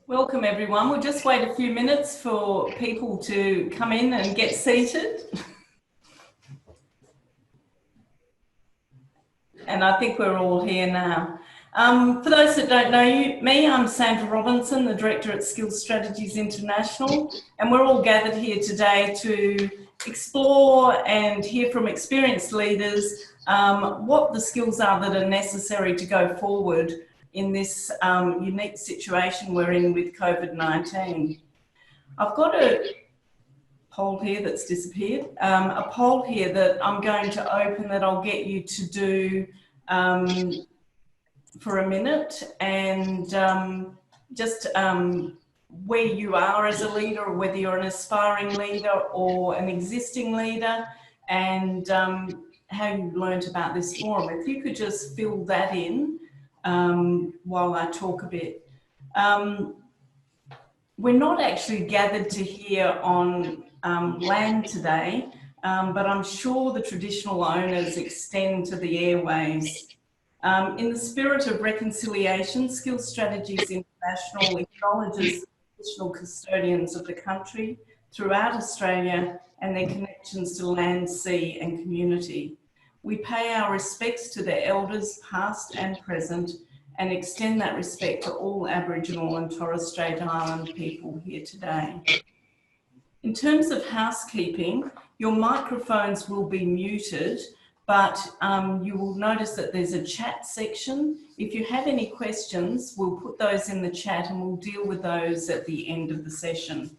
Welcome everyone. We'll just wait a few minutes for people to come in and get seated. And I think we're all here now. For those that don't know me, I'm Sandra Robinson, the Director at Skills Strategies International, and we're all gathered here today to explore and hear from experienced leaders what the skills are that are necessary to go forward in this unique situation we're in with COVID-19. I've got a poll here that's disappeared, a poll here that I'm going to open that I'll get you to do for a minute, and just where you are as a leader, or whether you're an aspiring leader or an existing leader, and how you learnt about this forum. If you could just fill that in while I talk a bit. We're not actually gathered to hear on land today, but I'm sure the traditional owners extend to the airways. In the spirit of reconciliation, Skills Strategies International acknowledges traditional custodians of the country throughout Australia and their connections to land, sea and community. We pay our respects to their elders, past and present, and extend that respect to all Aboriginal and Torres Strait Island people here today. In terms of housekeeping, your microphones will be muted, but you will notice that there's a chat section. If you have any questions, we'll put those in the chat and we'll deal with those at the end of the session.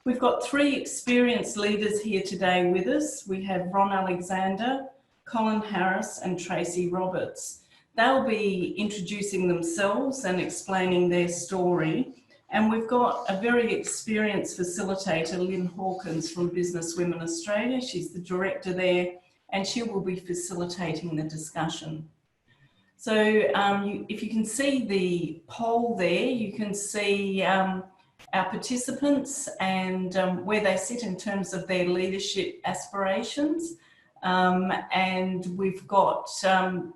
We've got three experienced leaders here today with us. We have Ron Alexander, Colin Harris and Tracy Roberts. They'll be introducing themselves and explaining their story. And we've got a very experienced facilitator, Lyn Hawkins from Business Women Australia. She's the director there, and she will be facilitating the discussion. So if you can see the poll there, you can see our participants and where they sit in terms of their leadership aspirations. And we've got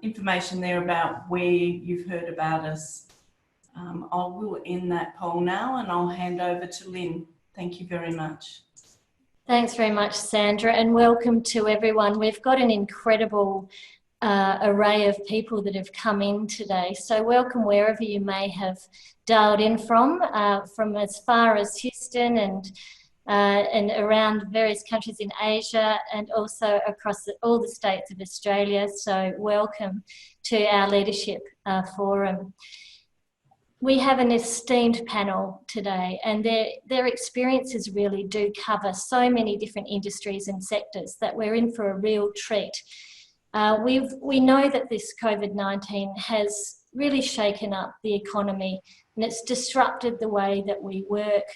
information there about where you've heard about us. I will end that poll now and I'll hand over to Lyn. Thank you very much. Thanks very much, Sandra, and welcome to everyone. We've got an incredible array of people that have come in today. So welcome wherever you may have dialed in from as far as Houston and around various countries in Asia and also across all the states of Australia. So welcome to our leadership forum. We have an esteemed panel today, and their experiences really do cover so many different industries and sectors that we're in for a real treat. We know that this COVID-19 has really shaken up the economy, and it's disrupted the way that we work,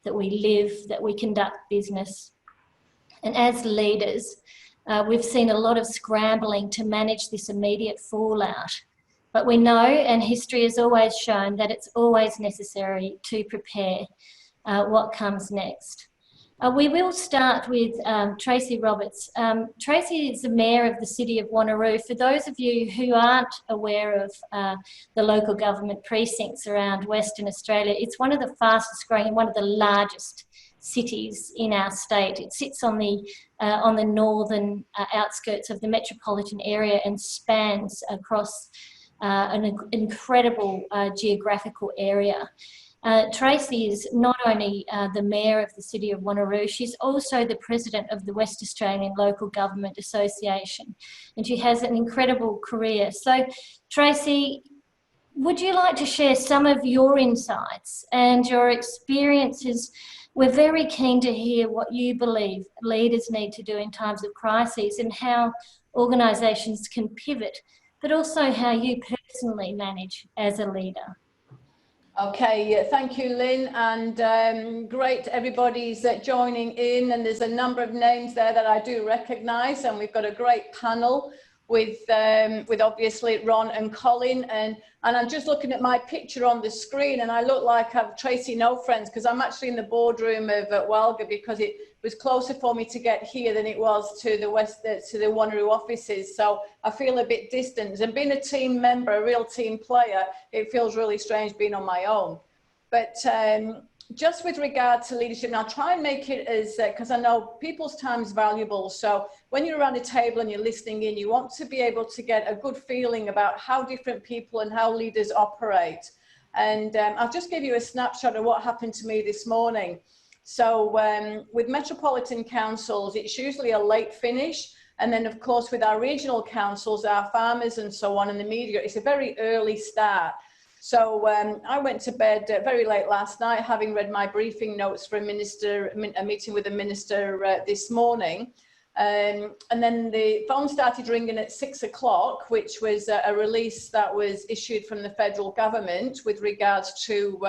that we live, that we conduct business. And as leaders, we've seen a lot of scrambling to manage this immediate fallout. But we know, and history has always shown, that it's always necessary to prepare what comes next. We will start with Tracy Roberts. Tracy is the Mayor of the City of Wanneroo. For those of you who aren't aware of the local government precincts around Western Australia, it's one of the fastest growing and one of the largest cities in our state. It sits on the northern outskirts of the metropolitan area and spans across an incredible geographical area. Tracy is not only the Mayor of the City of Wanneroo, she's also the President of the West Australian Local Government Association, and she has an incredible career. So Tracy, would you like to share some of your insights and your experiences? We're very keen to hear what you believe leaders need to do in times of crises and how organisations can pivot, but also how you personally manage as a leader. Okay, thank you, Lyn, and great everybody's joining in, and there's a number of names there that I do recognise, and we've got a great panel with obviously Ron and Colin, and I'm just looking at my picture on the screen, and I look like I've Tracy no friends, because I'm actually in the boardroom of Walga, because it was closer for me to get here than it was to the Wanneroo offices, so I feel a bit distant. And being a team member, a real team player, it feels really strange being on my own. But just with regard to leadership, and I'll try and make it as, because I know people's time is valuable. So when you're around a table and you're listening in, you want to be able to get a good feeling about how different people and how leaders operate. And I'll just give you a snapshot of what happened to me this morning. So with metropolitan councils, it's usually a late finish. And then, of course, with our regional councils, our farmers and so on, and the media, it's a very early start. So I went to bed very late last night, having read my briefing notes for a meeting with a minister this morning. And then the phone started ringing at 6 o'clock, which was a release that was issued from the federal government with regards to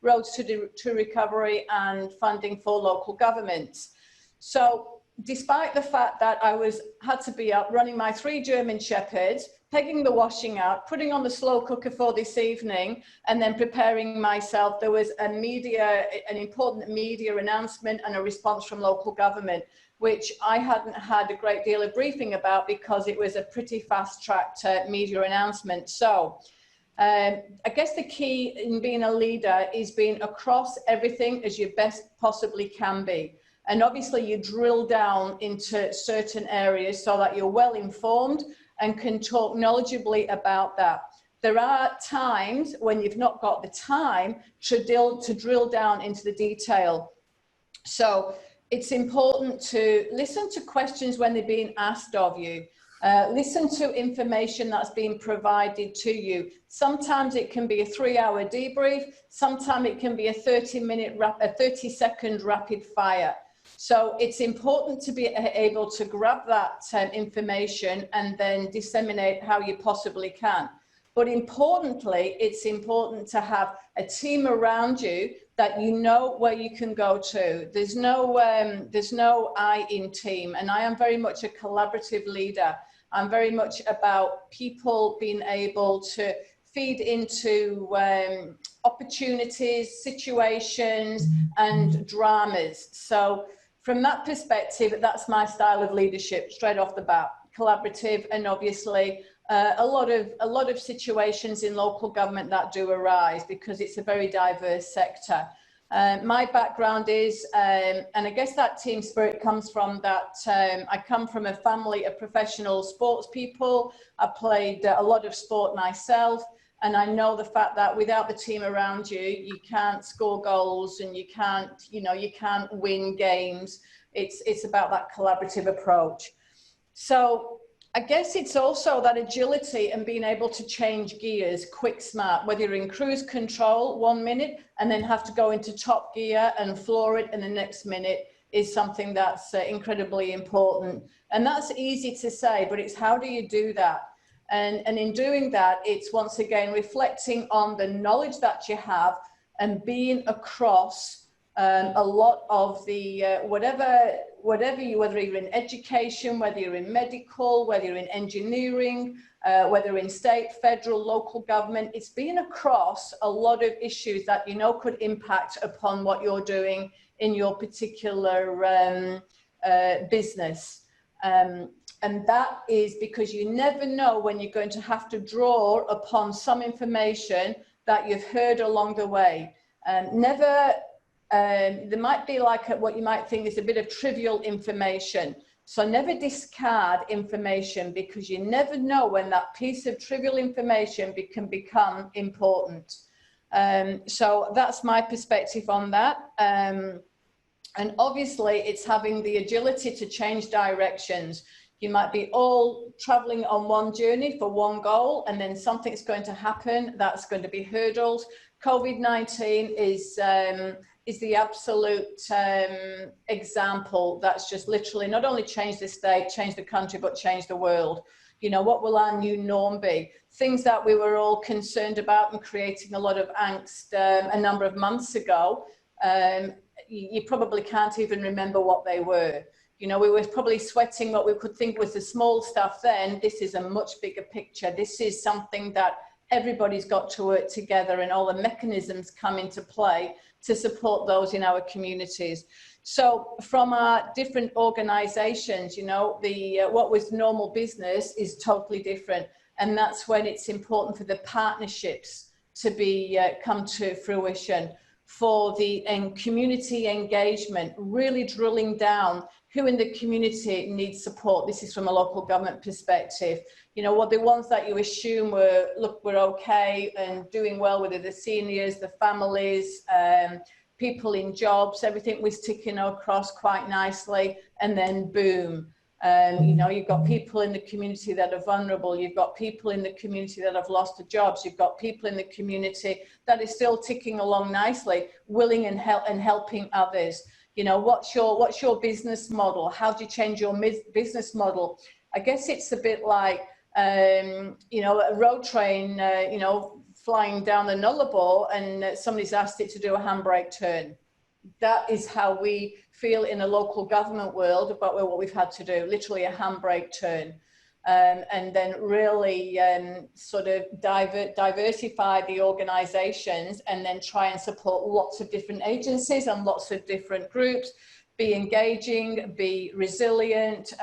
roads to recovery and funding for local governments. So despite the fact that I had to be up running my 3 German Shepherds, pegging the washing out, putting on the slow cooker for this evening, and then preparing myself, there was an important media announcement and a response from local government, which I hadn't had a great deal of briefing about because it was a pretty fast-tracked media announcement. So I guess the key in being a leader is being across everything as you best possibly can be. And obviously you drill down into certain areas so that you're well informed and can talk knowledgeably about that. There are times when you've not got the time to drill down into the detail. So it's important to listen to questions when they're being asked of you. Listen to information that's being provided to you. Sometimes it can be a 3-hour debrief. Sometimes it can be a 30-second rapid fire. So it's important to be able to grab that information and then disseminate how you possibly can. But importantly, it's important to have a team around you that you know where you can go to. There's no I in team, and I am very much a collaborative leader. I'm very much about people being able to feed into opportunities, situations, and dramas. So from that perspective, that's my style of leadership straight off the bat, collaborative, and obviously a lot of situations in local government that do arise because it's a very diverse sector. My background is, and I guess that team spirit comes from that, I come from a family of professional sports people. I played a lot of sport myself. And I know the fact that without the team around you, you can't score goals and you can't win games. It's about that collaborative approach. So I guess it's also that agility and being able to change gears quick, smart, whether you're in cruise control 1 minute and then have to go into top gear and floor it in the next minute is something that's incredibly important. And that's easy to say, but it's how do you do that? And in doing that, it's once again reflecting on the knowledge that you have and being across a lot of the whether you're in education, whether you're in medical, whether you're in engineering, whether you're in state, federal, local government, it's being across a lot of issues that you know could impact upon what you're doing in your particular business. And that is because you never know when you're going to have to draw upon some information that you've heard along the way. There might be like what you might think is a bit of trivial information. So never discard information because you never know when that piece of trivial information can become important. So that's my perspective on that. And obviously it's having the agility to change directions. You might be all traveling on one journey for one goal, and then something's going to happen that's going to be hurdles. COVID-19 is the absolute example that's just literally not only changed the state, changed the country, but changed the world. You know, what will our new norm be? Things that we were all concerned about and creating a lot of angst a number of months ago, you probably can't even remember what they were. You know, we were probably sweating what we could think was the small stuff then. This is a much bigger picture. This is something that everybody's got to work together and all the mechanisms come into play to support those in our communities. So from our different organizations, you know, what was normal business is totally different. And that's when it's important for the partnerships to be come to fruition, for the community engagement, really drilling down who in the community needs support. This is from a local government perspective. You know, what the ones that you assume were, look, we're okay and doing well, whether the seniors, the families, people in jobs, everything was ticking across quite nicely, and then boom. You know, you've got people in the community that are vulnerable, you've got people in the community that have lost their jobs, you've got people in the community that is still ticking along nicely, willing and helping others. You know, what's your business model? How do you change your business model? I guess it's a bit like, you know, a road train, you know, flying down the Nullarbor, and somebody's asked it to do a handbrake turn. That is how we feel in a local government world about what we've had to do, literally a handbrake turn. And then really sort of diversify the organisations, and then try and support lots of different agencies and lots of different groups, be engaging, be resilient,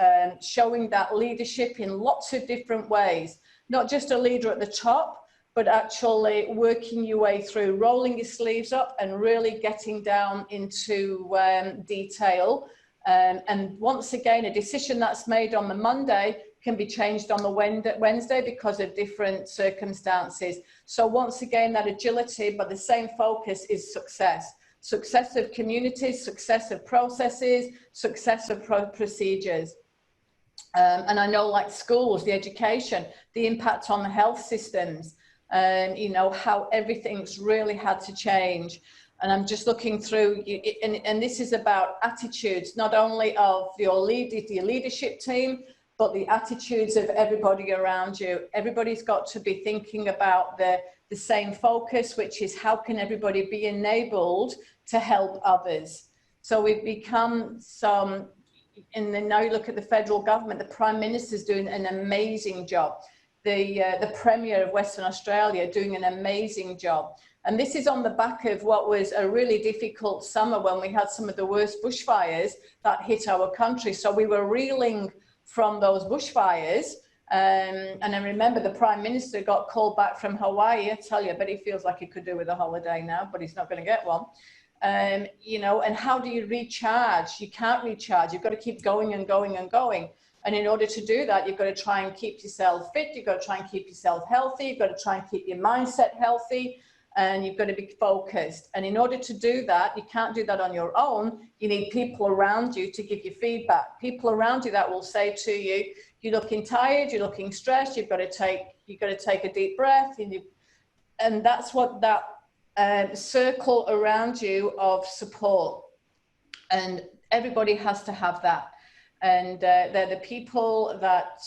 showing that leadership in lots of different ways, not just a leader at the top, but actually working your way through, rolling your sleeves up and really getting down into detail. And once again, a decision that's made on the Monday can be changed on the Wednesday because of different circumstances. So once again, that agility, but the same focus is success. Success of communities, success of processes, success of procedures. And I know, like schools, the education, the impact on the health systems, you know, how everything's really had to change. And I'm just looking through, and this is about attitudes, not only of your leadership team, but the attitudes of everybody around you. Everybody's got to be thinking about the same focus, which is how can everybody be enabled to help others. So we've become some, and then now you look at the federal government, the Prime Minister's doing an amazing job. The Premier of Western Australia doing an amazing job. And this is on the back of what was a really difficult summer when we had some of the worst bushfires that hit our country. So we were reeling from those bushfires. And I remember the Prime Minister got called back from Hawaii. I tell you, I bet he feels like he could do with a holiday now, but he's not going to get one. You know, and how do you recharge? You can't recharge. You've got to keep going and going and going. And in order to do that, you've got to try and keep yourself fit. You've got to try and keep yourself healthy. You've got to try and keep your mindset healthy. And you've got to be focused. And in order to do that, you can't do that on your own. You need people around you to give you feedback. People around you that will say to you, you're looking tired, you're looking stressed, you've got to take a deep breath. And that's what that circle around you of support. And everybody has to have that. And they're the people that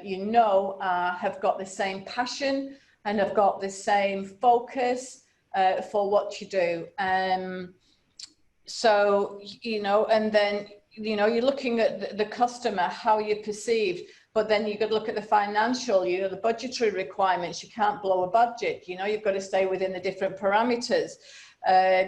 you know have got the same passion and have got the same focus for what you do. So, you know, and then, you know, you're looking at the customer, how you're perceived, but then you've got to look at the financial, you know, the budgetary requirements. You can't blow a budget, you know, you've got to stay within the different parameters.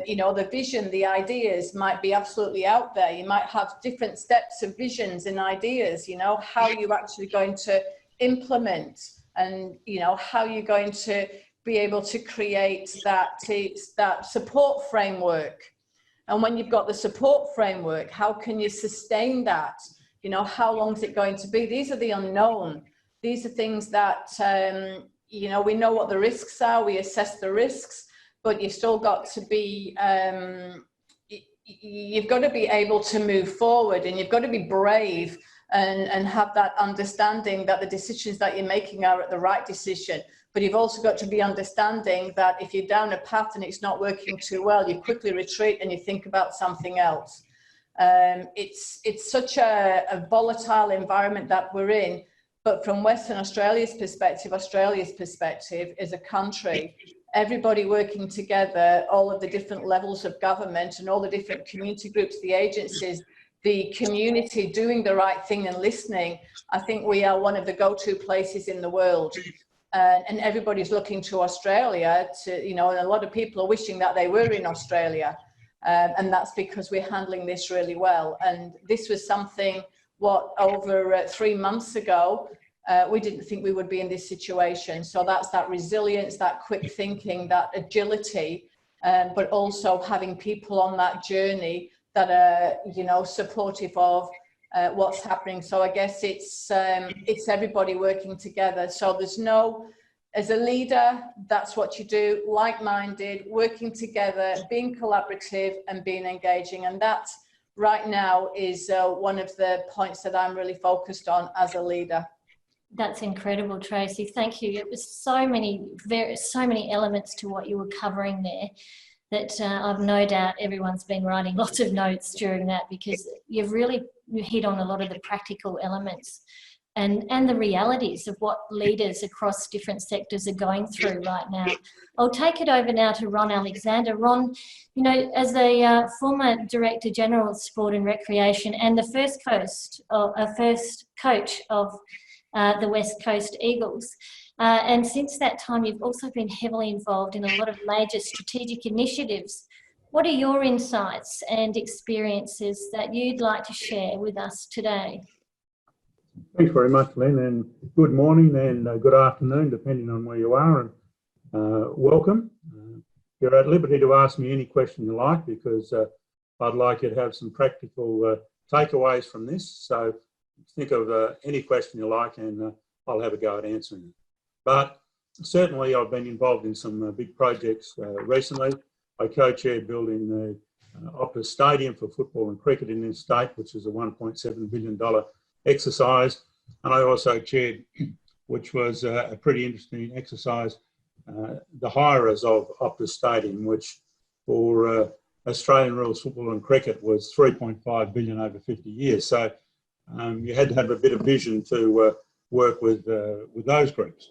You know, the vision, the ideas might be absolutely out there. You might have different steps of visions and ideas, you know, how you're actually going to implement, and, you know, how you're going to be able to create that support framework. And when you've got the support framework, how can you sustain that? You know, how long is it going to be? These are the unknown. These are things that, you know, we know what the risks are, we assess the risks, but you've still got to be, you've got to be able to move forward, and you've got to be brave and have that understanding that the decisions that you're making are the right decision. But you've also got to be understanding that if you're down a path and it's not working too well, you quickly retreat and you think about something else. It's such a volatile environment that we're in, but from Western Australia's perspective as a country, everybody working together, all of the different levels of government and all the different community groups, the agencies, the community doing the right thing and listening, I think we are one of the go-to places in the world. And everybody's looking to Australia to, you know, and a lot of people are wishing that they were in Australia. And that's because we're handling this really well. And this was something, over 3 months ago, we didn't think we would be in this situation. So that's that resilience, that quick thinking, that agility, but also having people on that journey that are, you know, supportive of what's happening. So I guess it's everybody working together. So there's no, as a leader, that's what you do, like-minded, working together, being collaborative and being engaging. And that right now is one of the points that I'm really focused on as a leader. That's incredible, Tracy. Thank you. It was so many elements to what you were covering there that I've no doubt everyone's been writing lots of notes during that, because you hit on a lot of the practical elements and the realities of what leaders across different sectors are going through right now. I'll take it over now to Ron Alexander. Ron, you know, as the former Director General of Sport and Recreation and the first coach of the West Coast Eagles, and since that time you've also been heavily involved in a lot of major strategic initiatives. What are your insights and experiences that you'd like to share with us today? Thanks very much, Lyn, and good morning and good afternoon, depending on where you are, and welcome. You're at liberty to ask me any question you like, because I'd like you to have some practical takeaways from this. So think of any question you like and I'll have a go at answering it. But certainly I've been involved in some big projects recently. I co-chaired building the Optus Stadium for football and cricket in this state, which is a $1.7 billion exercise. And I also chaired, which was a pretty interesting exercise, the hirers of Optus Stadium, which for Australian rules football and cricket was $3.5 billion over 50 years. So you had to have a bit of vision to work with those groups.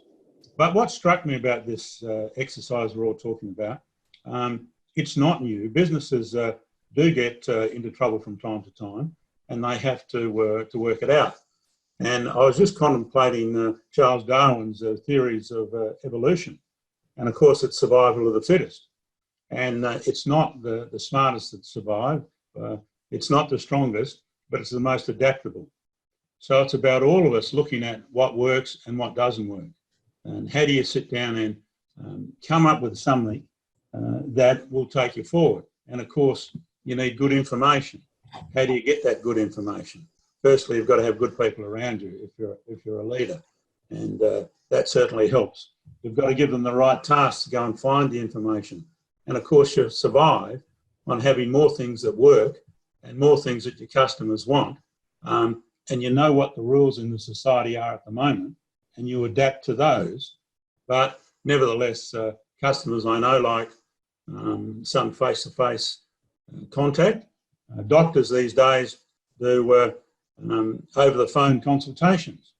But what struck me about this exercise we're all talking about, it's not new. Businesses do get into trouble from time to time, and they have to work it out. And I was just contemplating Charles Darwin's theories of evolution. And of course, it's survival of the fittest. And it's not the smartest that survive. It's not the strongest, but it's the most adaptable. So it's about all of us looking at what works and what doesn't work. And how do you sit down and come up with something that will take you forward? And of course, you need good information. How do you get that good information? Firstly, you've got to have good people around you if you're a leader, and that certainly helps. You've got to give them the right tasks to go and find the information. And of course, you survive on having more things that work and more things that your customers want. And you know what the rules in the society are at the moment, and you adapt to those. But nevertheless, customers I know like some face-to-face contact. Doctors these days do over the phone consultations,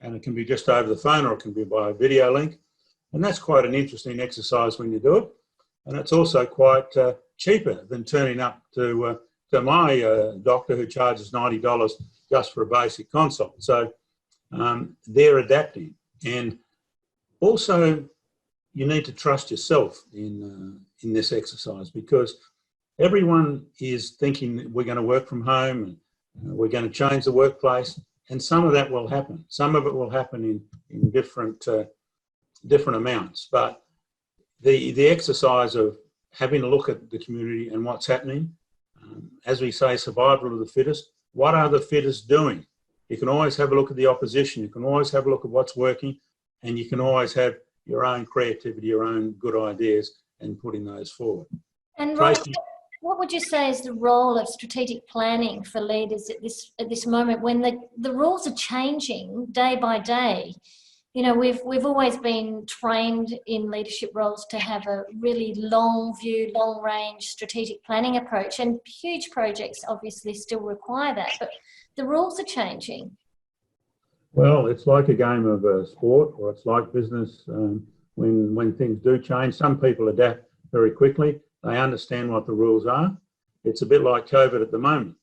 and it can be just over the phone or it can be by a video link. And that's quite an interesting exercise when you do it. And it's also quite cheaper than turning up to my doctor, who charges $90 just for a basic consult. So they're adapting. And also you need to trust yourself in this exercise, because everyone is thinking we're going to work from home and we're going to change the workplace, and some of that will happen. Some of it will happen in different amounts. But the exercise of having a look at the community and what's happening, as we say, survival of the fittest. What are the fittest doing? You can always have a look at the opposition. You can always have a look at what's working, and you can always have your own creativity, your own good ideas, and putting those forward. And Ron, what would you say is the role of strategic planning for leaders at this moment, when the rules are changing day by day? You know, we've always been trained in leadership roles to have a really long view, long range strategic planning approach, and huge projects obviously still require that, but the rules are changing. Well, it's like a game of sport, or it's like business. When things do change, some people adapt very quickly. They understand what the rules are. It's a bit like COVID at the moment.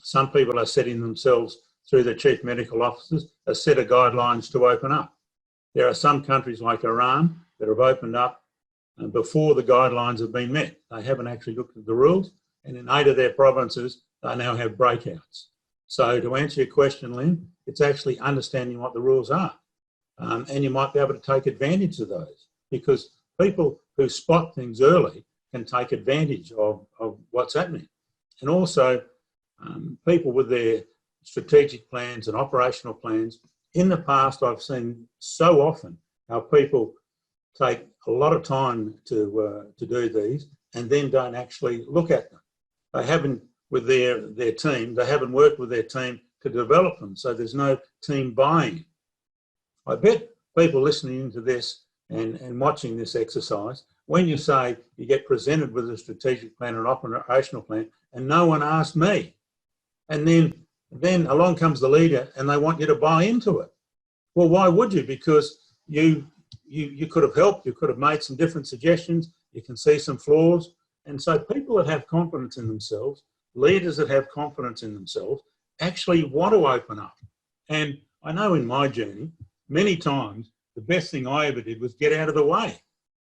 Some people are setting themselves through their chief medical officers a set of guidelines to open up. There are some countries like Iran that have opened up before the guidelines have been met. They haven't actually looked at the rules, and in 8 of their provinces, they now have breakouts. So to answer your question, Lyn, It's actually understanding what the rules are. And you might be able to take advantage of those, because people who spot things early can take advantage of what's happening. And also people with their strategic plans and operational plans. In the past, I've seen so often how people take a lot of time to do these and then don't actually look at them. They haven't, with their team, they haven't worked with their team to develop them, so there's no team buy-in. I bet people listening into this and watching this exercise, when you say you get presented with a strategic plan and operational plan and no one asked me, and then along comes the leader and they want you to buy into it. Well, why would you? Because you could have helped, you could have made some different suggestions, you can see some flaws. And so people that have confidence in themselves, leaders that have confidence in themselves, actually want to open up. And I know in my journey, many times, the best thing I ever did was get out of the way,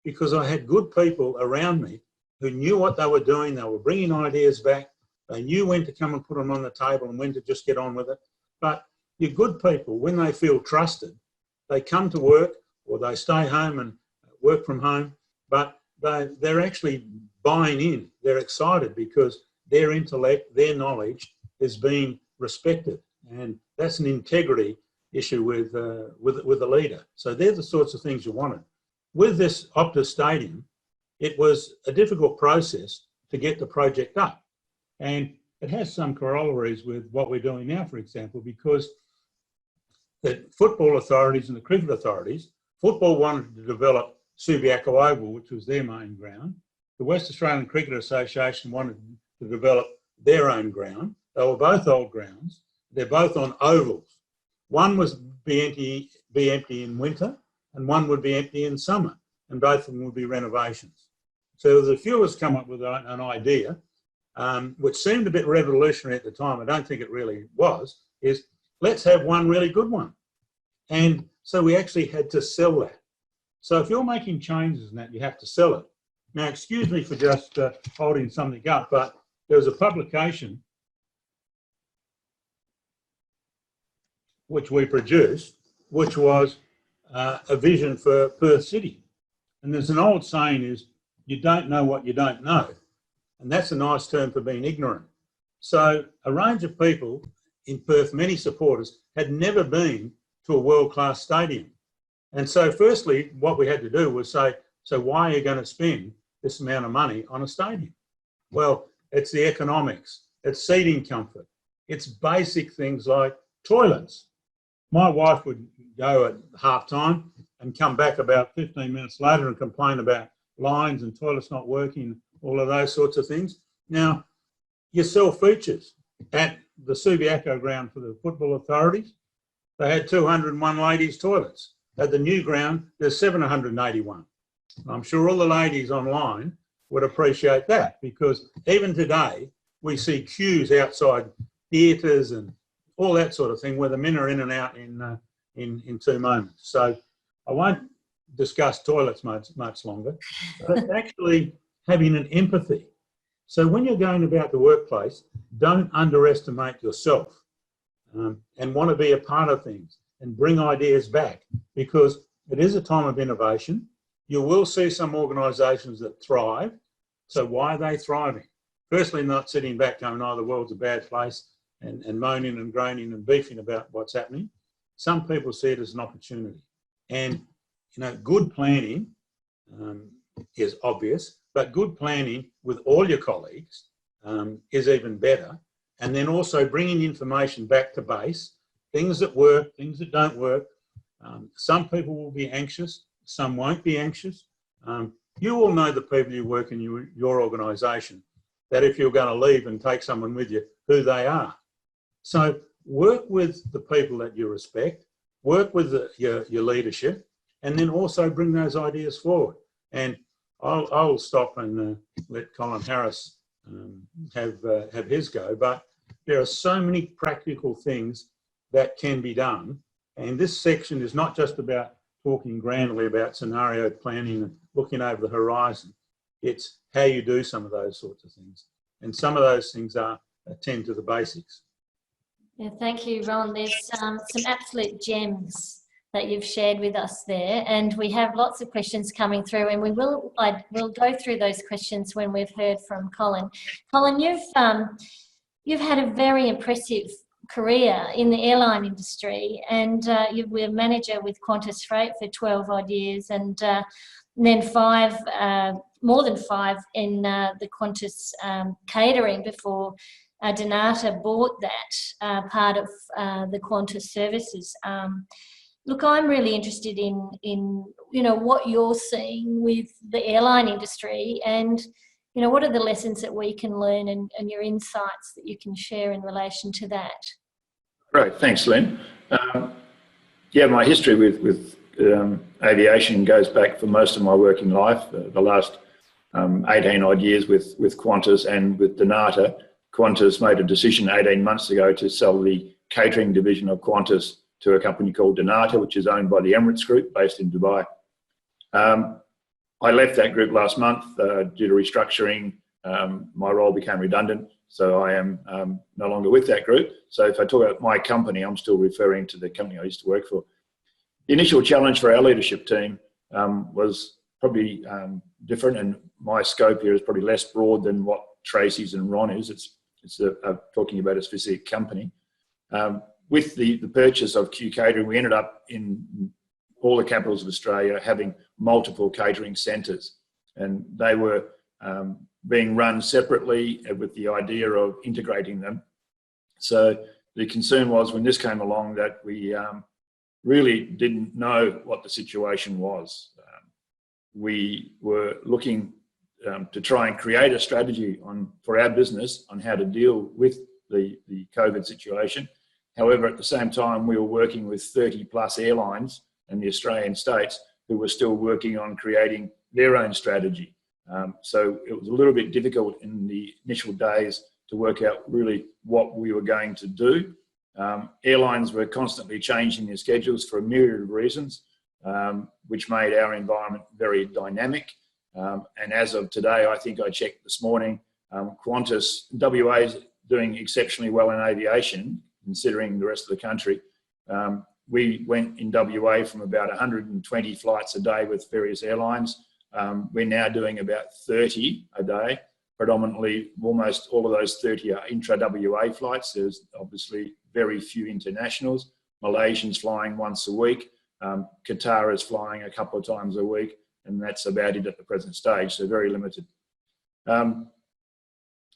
because I had good people around me who knew what they were doing, they were bringing ideas back, they knew when to come and put them on the table and when to just get on with it. But your good people, when they feel trusted, they come to work or they stay home and work from home, but they're actually buying in. They're excited because their intellect, their knowledge is being respected. And that's an integrity issue with the leader. So they're the sorts of things you wanted. With this Optus Stadium, it was a difficult process to get the project up. And it has some corollaries with what we're doing now, for example, because the football authorities and the cricket authorities, football wanted to develop Subiaco Oval, which was their main ground. The West Australian Cricket Association wanted to develop their own ground. They were both old grounds. They're both on ovals. One was be empty in winter and one would be empty in summer, and both of them would be renovations. So the few of us come up with an idea, which seemed a bit revolutionary at the time. I don't think it really was, is let's have one really good one. And so we actually had to sell that. So if you're making changes in that, you have to sell it. Now, excuse me for just holding something up, but there was a publication which we produced, which was a vision for Perth City. And there's an old saying is, you don't know what you don't know. And that's a nice term for being ignorant. So a range of people in Perth, many supporters, had never been to a world-class stadium. And so firstly, what we had to do was say, so why are you going to spend this amount of money on a stadium? Well, it's the economics, it's seating comfort, it's basic things like toilets. My wife would go at half time and come back about 15 minutes later and complain about lines and toilets not working, all of those sorts of things. Now, you sell features. At the Subiaco ground for the football authorities, they had 201 ladies' toilets. At the new ground, there's 781. I'm sure all the ladies online would appreciate that, because even today, we see queues outside theatres and all that sort of thing where the men are in and out in 2 moments. So I won't discuss toilets much longer, but it's actually having an empathy. So when you're going about the workplace, don't underestimate yourself and want to be a part of things and bring ideas back, because it is a time of innovation. You will see some organisations that thrive. So why are they thriving? Firstly, not sitting back going, oh, the world's a bad place, and moaning and groaning and beefing about what's happening. Some people see it as an opportunity. And, you know, good planning is obvious, but good planning with all your colleagues is even better. And then also bringing information back to base, things that work, things that don't work. Some people will be anxious, some won't be anxious. You all know the people you work in your organisation, that if you're going to leave and take someone with you, who they are. So work with the people that you respect, work with your leadership, and then also bring those ideas forward. And I'll stop and let Colin Harris have his go, but there are so many practical things that can be done. And this section is not just about talking grandly about scenario planning and looking over the horizon. It's how you do some of those sorts of things. And some of those things are attend to the basics. Yeah, thank you, Ron. There's some absolute gems that you've shared with us there, and we have lots of questions coming through, and we'll go through those questions when we've heard from Colin. Colin, you've had a very impressive career in the airline industry, and you were manager with Qantas Freight for 12 odd years, and then more than five in the Qantas catering before Donata bought that part of the Qantas services. Look, I'm really interested in what you're seeing with the airline industry, and what are the lessons that we can learn, and your insights that you can share in relation to that. Great, thanks, Lyn. Yeah, my history with aviation goes back for most of my working life. The last 18 odd years with Qantas and with Donata. Qantas made a decision 18 months ago to sell the catering division of Qantas to a company called Donata, which is owned by the Emirates Group based in Dubai. I left that group last month due to restructuring. My role became redundant, so I am no longer with that group. So if I talk about my company, I'm still referring to the company I used to work for. The initial challenge for our leadership team was probably different, and my scope here is probably less broad than what Tracy's and Ron is. It's talking about a specific company. With the purchase of Q Catering, we ended up in all the capitals of Australia having multiple catering centres, and they were being run separately with the idea of integrating them. So the concern was, when this came along, that we really didn't know what the situation was. We were looking to try and create a strategy for our business on how to deal with the COVID situation. However, at the same time, we were working with 30 plus airlines in the Australian states who were still working on creating their own strategy. So it was a little bit difficult in the initial days to work out really what we were going to do. Airlines were constantly changing their schedules for a myriad of reasons, which made our environment very dynamic. And as of today, I think I checked this morning, Qantas, WA is doing exceptionally well in aviation, considering the rest of the country. We went in WA from about 120 flights a day with various airlines. We're now doing about 30 a day. Predominantly, almost all of those 30 are intra-WA flights. There's obviously very few internationals. Malaysians flying once a week. Qatar is flying a couple of times a week, and that's about it at the present stage, so very limited. Our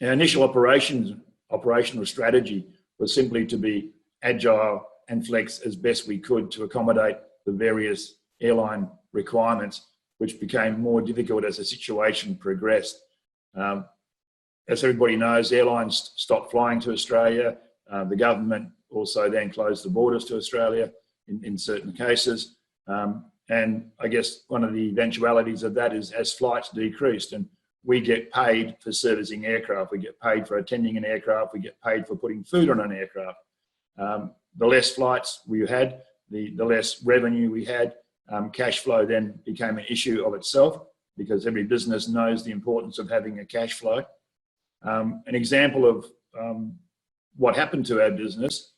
initial operational strategy was simply to be agile and flex as best we could to accommodate the various airline requirements, which became more difficult as the situation progressed. As everybody knows, airlines stopped flying to Australia. The government also then closed the borders to Australia in certain cases. And I guess one of the eventualities of that is, as flights decreased, and we get paid for servicing aircraft, we get paid for attending an aircraft, we get paid for putting food on an aircraft. The less flights we had, the less revenue we had. Cash flow then became an issue of itself, because every business knows the importance of having a cash flow. An example of what happened to our business,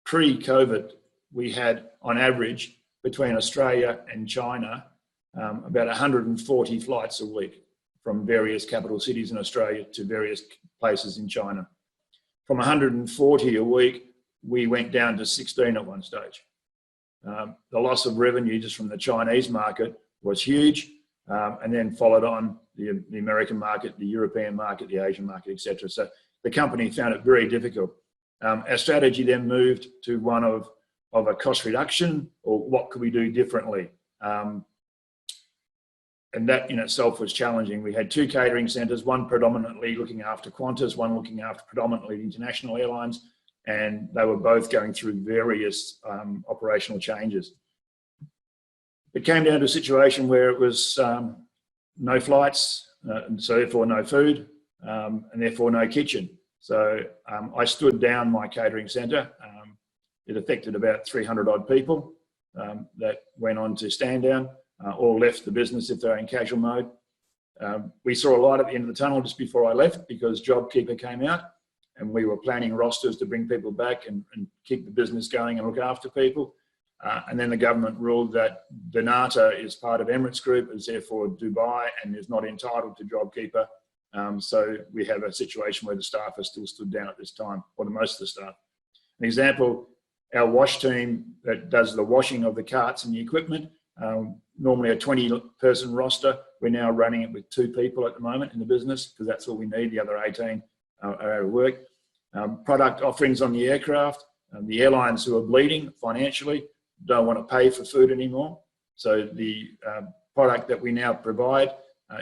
pre-COVID, we had on average between Australia and China about 140 flights a week from various capital cities in Australia to various places in China. From 140 a week, we went down to 16 at one stage. The loss of revenue just from the Chinese market was huge, and then followed on the American market, the European market, the Asian market, etc. So the company found it very difficult. Our strategy then moved to one of a cost reduction, or what could we do differently? And that in itself was challenging. We had two catering centres, one predominantly looking after Qantas, one looking after predominantly international airlines, and they were both going through various operational changes. It came down to a situation where it was no flights, and so therefore no food, and therefore no kitchen. So I stood down my catering centre. It affected about 300 odd people that went on to stand down, or left the business if they're in casual mode. We saw a light at the end of the tunnel just before I left, because JobKeeper came out, and we were planning rosters to bring people back and keep the business going and look after people. And then the government ruled that Donata is part of Emirates Group, is therefore Dubai, and is not entitled to JobKeeper. So we have a situation where the staff are still stood down at this time, or the most of the staff. An example, our wash team that does the washing of the carts and the equipment, normally a 20-person roster. We're now running it with 2 people at the moment in the business because that's all we need. The other 18 are out of work. Product offerings on the aircraft. The airlines who are bleeding financially don't want to pay for food anymore. So the product that we now provide,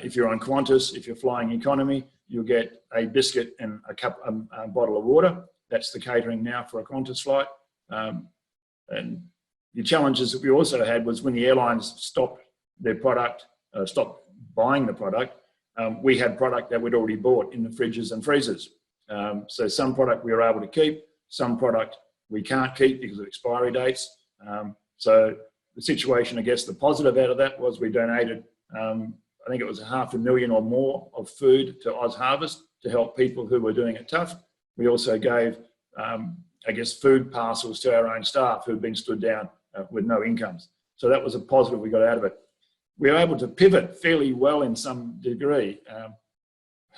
if you're on Qantas, if you're flying economy, you'll get a biscuit and a bottle of water. That's the catering now for a Qantas flight. And the challenges that we also had was when the airlines stopped their product, stopped buying the product, we had product that we'd already bought in the fridges and freezers. So some product we were able to keep, some product we can't keep because of expiry dates. So the situation, I guess, the positive out of that was we donated, I think it was $500,000 or more of food to Oz Harvest to help people who were doing it tough. We also gave, I guess, food parcels to our own staff who've been stood down with no incomes. So that was a positive we got out of it. We were able to pivot fairly well in some degree.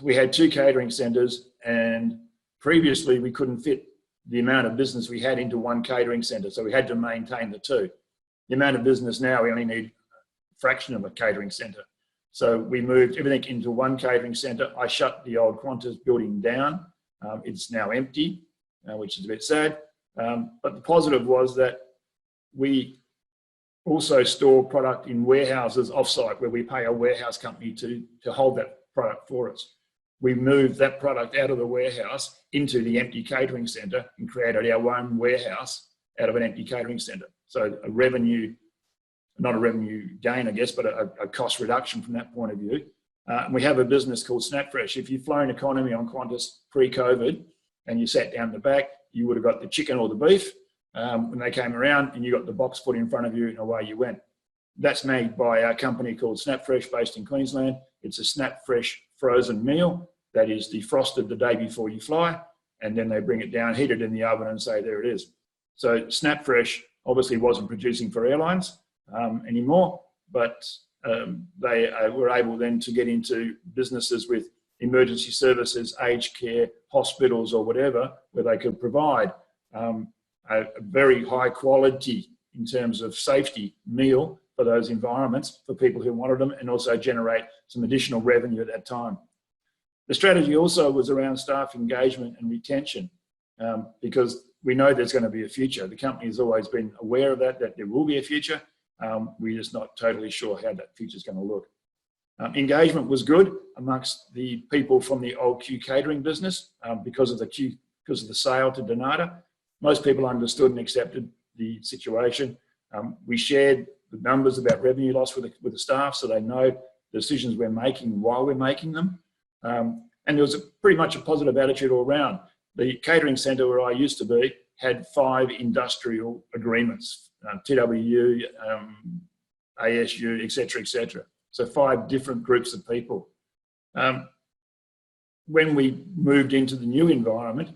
We had 2 catering centres, and previously we couldn't fit the amount of business we had into 1 catering centre, so we had to maintain the 2. The amount of business now, we only need a fraction of a catering centre. So we moved everything into 1 catering centre. I shut the old Qantas building down. It's now empty, which is a bit sad. But the positive was that we also store product in warehouses offsite where we pay a warehouse company to hold that product for us. We moved that product out of the warehouse into the empty catering centre and created our own warehouse out of an empty catering centre. So a revenue, not a revenue gain, I guess, but a cost reduction from that point of view. And we have a business called SnapFresh. If you've flown economy on Qantas pre-COVID and you sat down the back, you would have got the chicken or the beef when they came around, and you got the box put in front of you and away you went. That's made by a company called SnapFresh based in Queensland. It's a SnapFresh frozen meal that is defrosted the day before you fly, and then they bring it down, heat it in the oven and say, there it is. So SnapFresh obviously wasn't producing for airlines anymore, but they were able then to get into businesses with emergency services, aged care, hospitals or whatever, where they could provide a very high quality in terms of safety meal for those environments for people who wanted them, and also generate some additional revenue at that time. The strategy also was around staff engagement and retention, because we know there's going to be a future. The company has always been aware of that there will be a future. We're just not totally sure how that future is going to look. Engagement was good amongst the people from the old Q catering business because of the sale to Donata. Most people understood and accepted the situation. We shared the numbers about revenue loss with the staff, so they know the decisions we're making while we're making them. And there was pretty much a positive attitude all around. The catering centre where I used to be had 5 industrial agreements, TWU, ASU, etc., etc. So 5 different groups of people. When we moved into the new environment,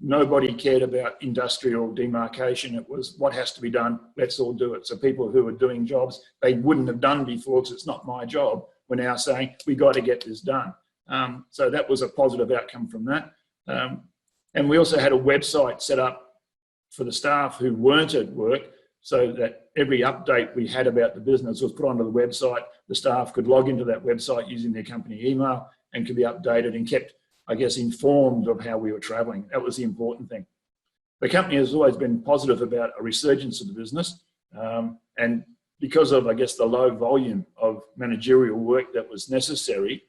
nobody cared about industrial demarcation. It was what has to be done, let's all do it. So people who were doing jobs they wouldn't have done before because it's not my job, we're now saying we got to get this done. So that was a positive outcome from that. And we also had a website set up for the staff who weren't at work, so that every update we had about the business was put onto the website. The staff could log into that website using their company email and could be updated and kept, I guess, informed of how we were travelling. That was the important thing. The company has always been positive about a resurgence of the business. And because of, I guess, the low volume of managerial work that was necessary,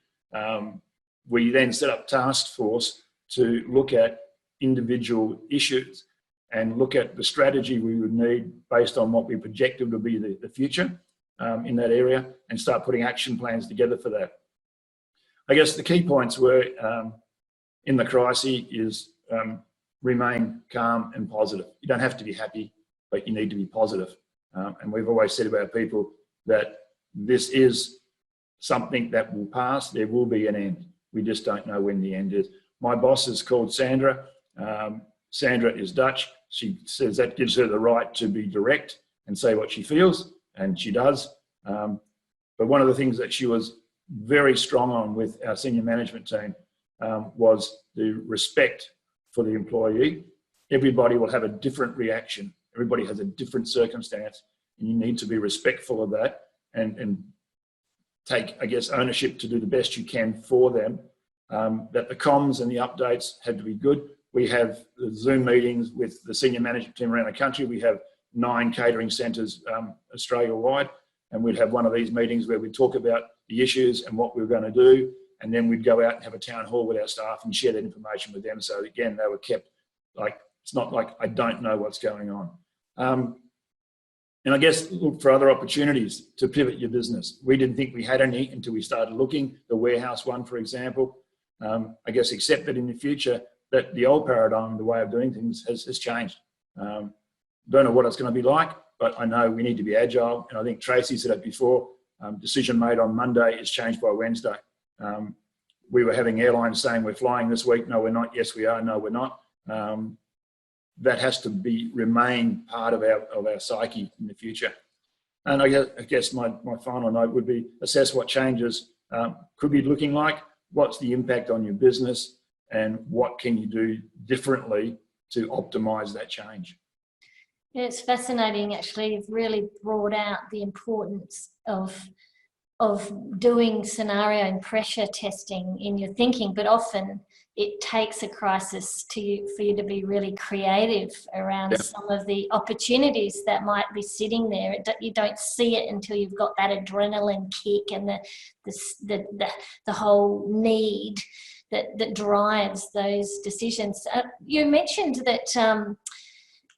we then set up task force to look at individual issues and look at the strategy we would need based on what we projected to be the future in that area, and start putting action plans together for that. I guess the key points were in the crisis is remain calm and positive. You don't have to be happy, but you need to be positive. And we've always said about people that this is something that will pass. There will be an end. We just don't know when the end is. My boss is called Sandra. Sandra is Dutch. She says that gives her the right to be direct and say what she feels, and she does. But one of the things that she was very strong on with our senior management team was the respect for the employee. Everybody will have a different reaction. Everybody has a different circumstance, and you need to be respectful of that and take, I guess, ownership to do the best you can for them. That the comms and the updates had to be good. We have Zoom meetings with the senior management team around the country. We have 9 catering centres Australia-wide, and we'd have one of these meetings where we'd talk about the issues and what we were going to do, and then we'd go out and have a town hall with our staff and share that information with them. So again, they were kept, like, it's not like I don't know what's going on. And I guess look for other opportunities to pivot your business. We didn't think we had any until we started looking. The warehouse one, for example, I guess accept that in the future that the old paradigm, the way of doing things has changed. Don't know what it's going to be like, but I know we need to be agile. And I think Tracy said it before, decision made on Monday is changed by Wednesday. We were having airlines saying we're flying this week. No, we're not. Yes, we are. No, we're not. That has to remain part of our psyche in the future. And I guess my final note would be assess what changes could be looking like, what's the impact on your business, and what can you do differently to optimise that change. Yeah, it's fascinating, actually. You've really brought out the importance of doing scenario and pressure testing in your thinking, but often it takes a crisis for you to be really creative around some of the opportunities that might be sitting there. You don't see it until you've got that adrenaline kick and the whole need that drives those decisions. You mentioned that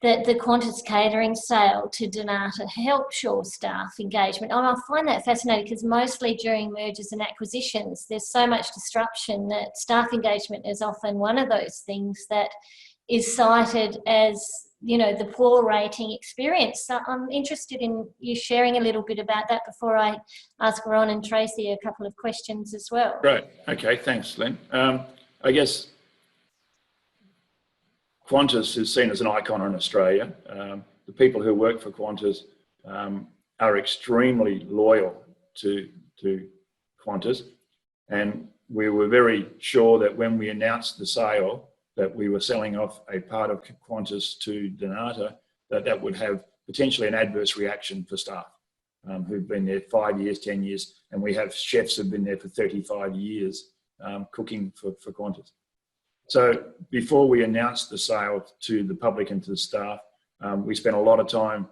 the Qantas catering sale to Donata helps your staff engagement. And I find that fascinating because mostly during mergers and acquisitions, there's so much disruption that staff engagement is often one of those things that is cited as, you know, the poor rating experience. So I'm interested in you sharing a little bit about that before I ask Ron and Tracy a couple of questions as well. Great. Okay, thanks, Lyn. I guess Qantas is seen as an icon in Australia. The people who work for Qantas are extremely loyal to Qantas, and we were very sure that when we announced the sale that we were selling off a part of Qantas to Donata, that would have potentially an adverse reaction for staff who've been there 5 years, 10 years, and we have chefs who've been there for 35 years cooking for Qantas. So before we announced the sale to the public and to the staff, we spent a lot of time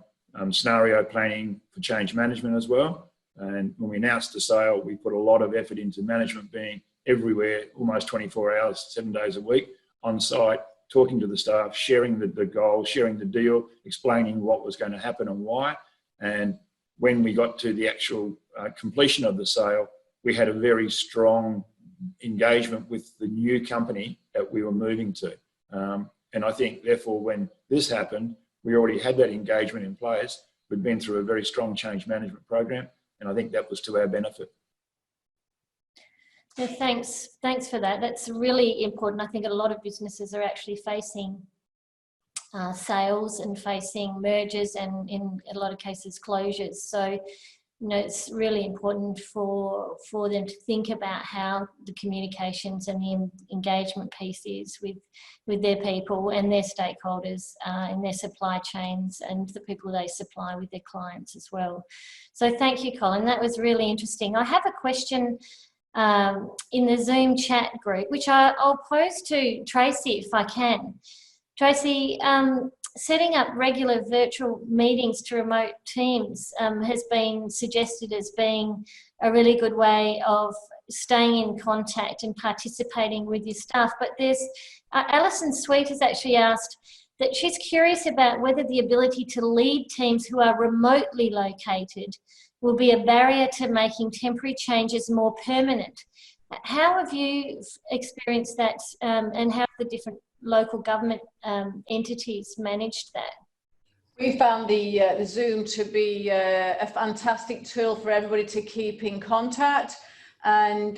scenario planning for change management as well. And when we announced the sale, we put a lot of effort into management being everywhere, almost 24 hours, 7 days a week, on site, talking to the staff, sharing the goal, sharing the deal, explaining what was going to happen and why. And when we got to the actual completion of the sale, we had a very strong engagement with the new company that we were moving to. And I think, therefore, when this happened, we already had that engagement in place. We'd been through a very strong change management program, and I think that was to our benefit. Yeah, thanks for that. That's really important. I think a lot of businesses are actually facing sales and facing mergers and in a lot of cases closures. So, you know, it's really important for them to think about how the communications and the engagement piece is with their people and their stakeholders in their supply chains and the people they supply with their clients as well. So thank you, Colin. That was really interesting. I have a question in the Zoom chat group, which I'll pose to Tracy if I can. Tracy, setting up regular virtual meetings to remote teams has been suggested as being a really good way of staying in contact and participating with your staff. But there's Alison Sweet has actually asked that she's curious about whether the ability to lead teams who are remotely located will be a barrier to making temporary changes more permanent. How have you experienced that, and how have the different local government entities managed that? We found the Zoom to be a fantastic tool for everybody to keep in contact. and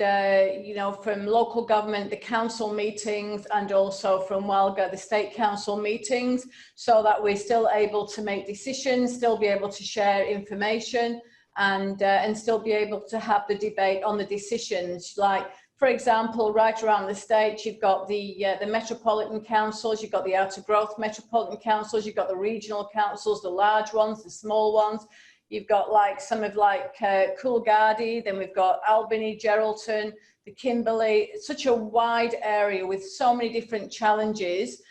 you know, from local government, the council meetings, and also from WALGA, the state council meetings, so that we're still able to make decisions, still be able to share information, and still be able to have the debate on the decisions. Like, for example, right around the state, you've got the metropolitan councils, you've got the outer growth metropolitan councils, you've got the regional councils, the large ones, the small ones. You've got like some of like Coolgardie, then we've got Albany, Geraldton, the Kimberley. It's such a wide area with so many different challenges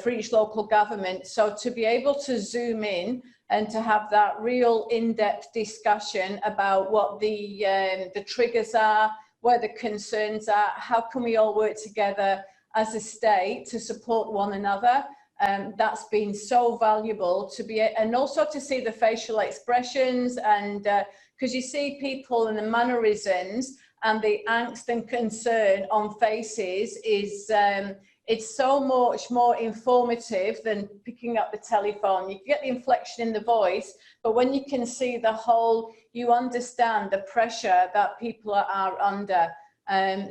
for each local government. So to be able to zoom in and to have that real in-depth discussion about what the triggers are, where the concerns are, how can we all work together as a state to support one another. That's been so valuable to be, and also to see the facial expressions, and because you see people and the mannerisms and the angst and concern on faces is, it's so much more informative than picking up the telephone. You get the inflection in the voice, but when you can see the whole, you understand the pressure that people are under.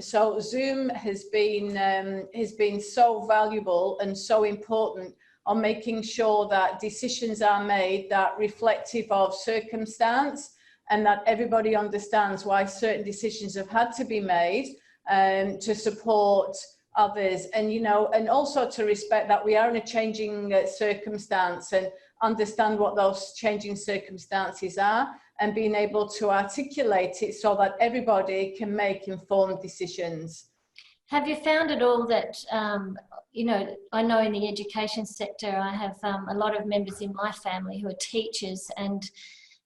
So Zoom has been so valuable and so important on making sure that decisions are made that reflective of circumstance, and that everybody understands why certain decisions have had to be made to support others, and you know, and also to respect that we are in a changing circumstance, and understand what those changing circumstances are, and being able to articulate it so that everybody can make informed decisions. Have you found at all that, you know, I know in the education sector, I have a lot of members in my family who are teachers, and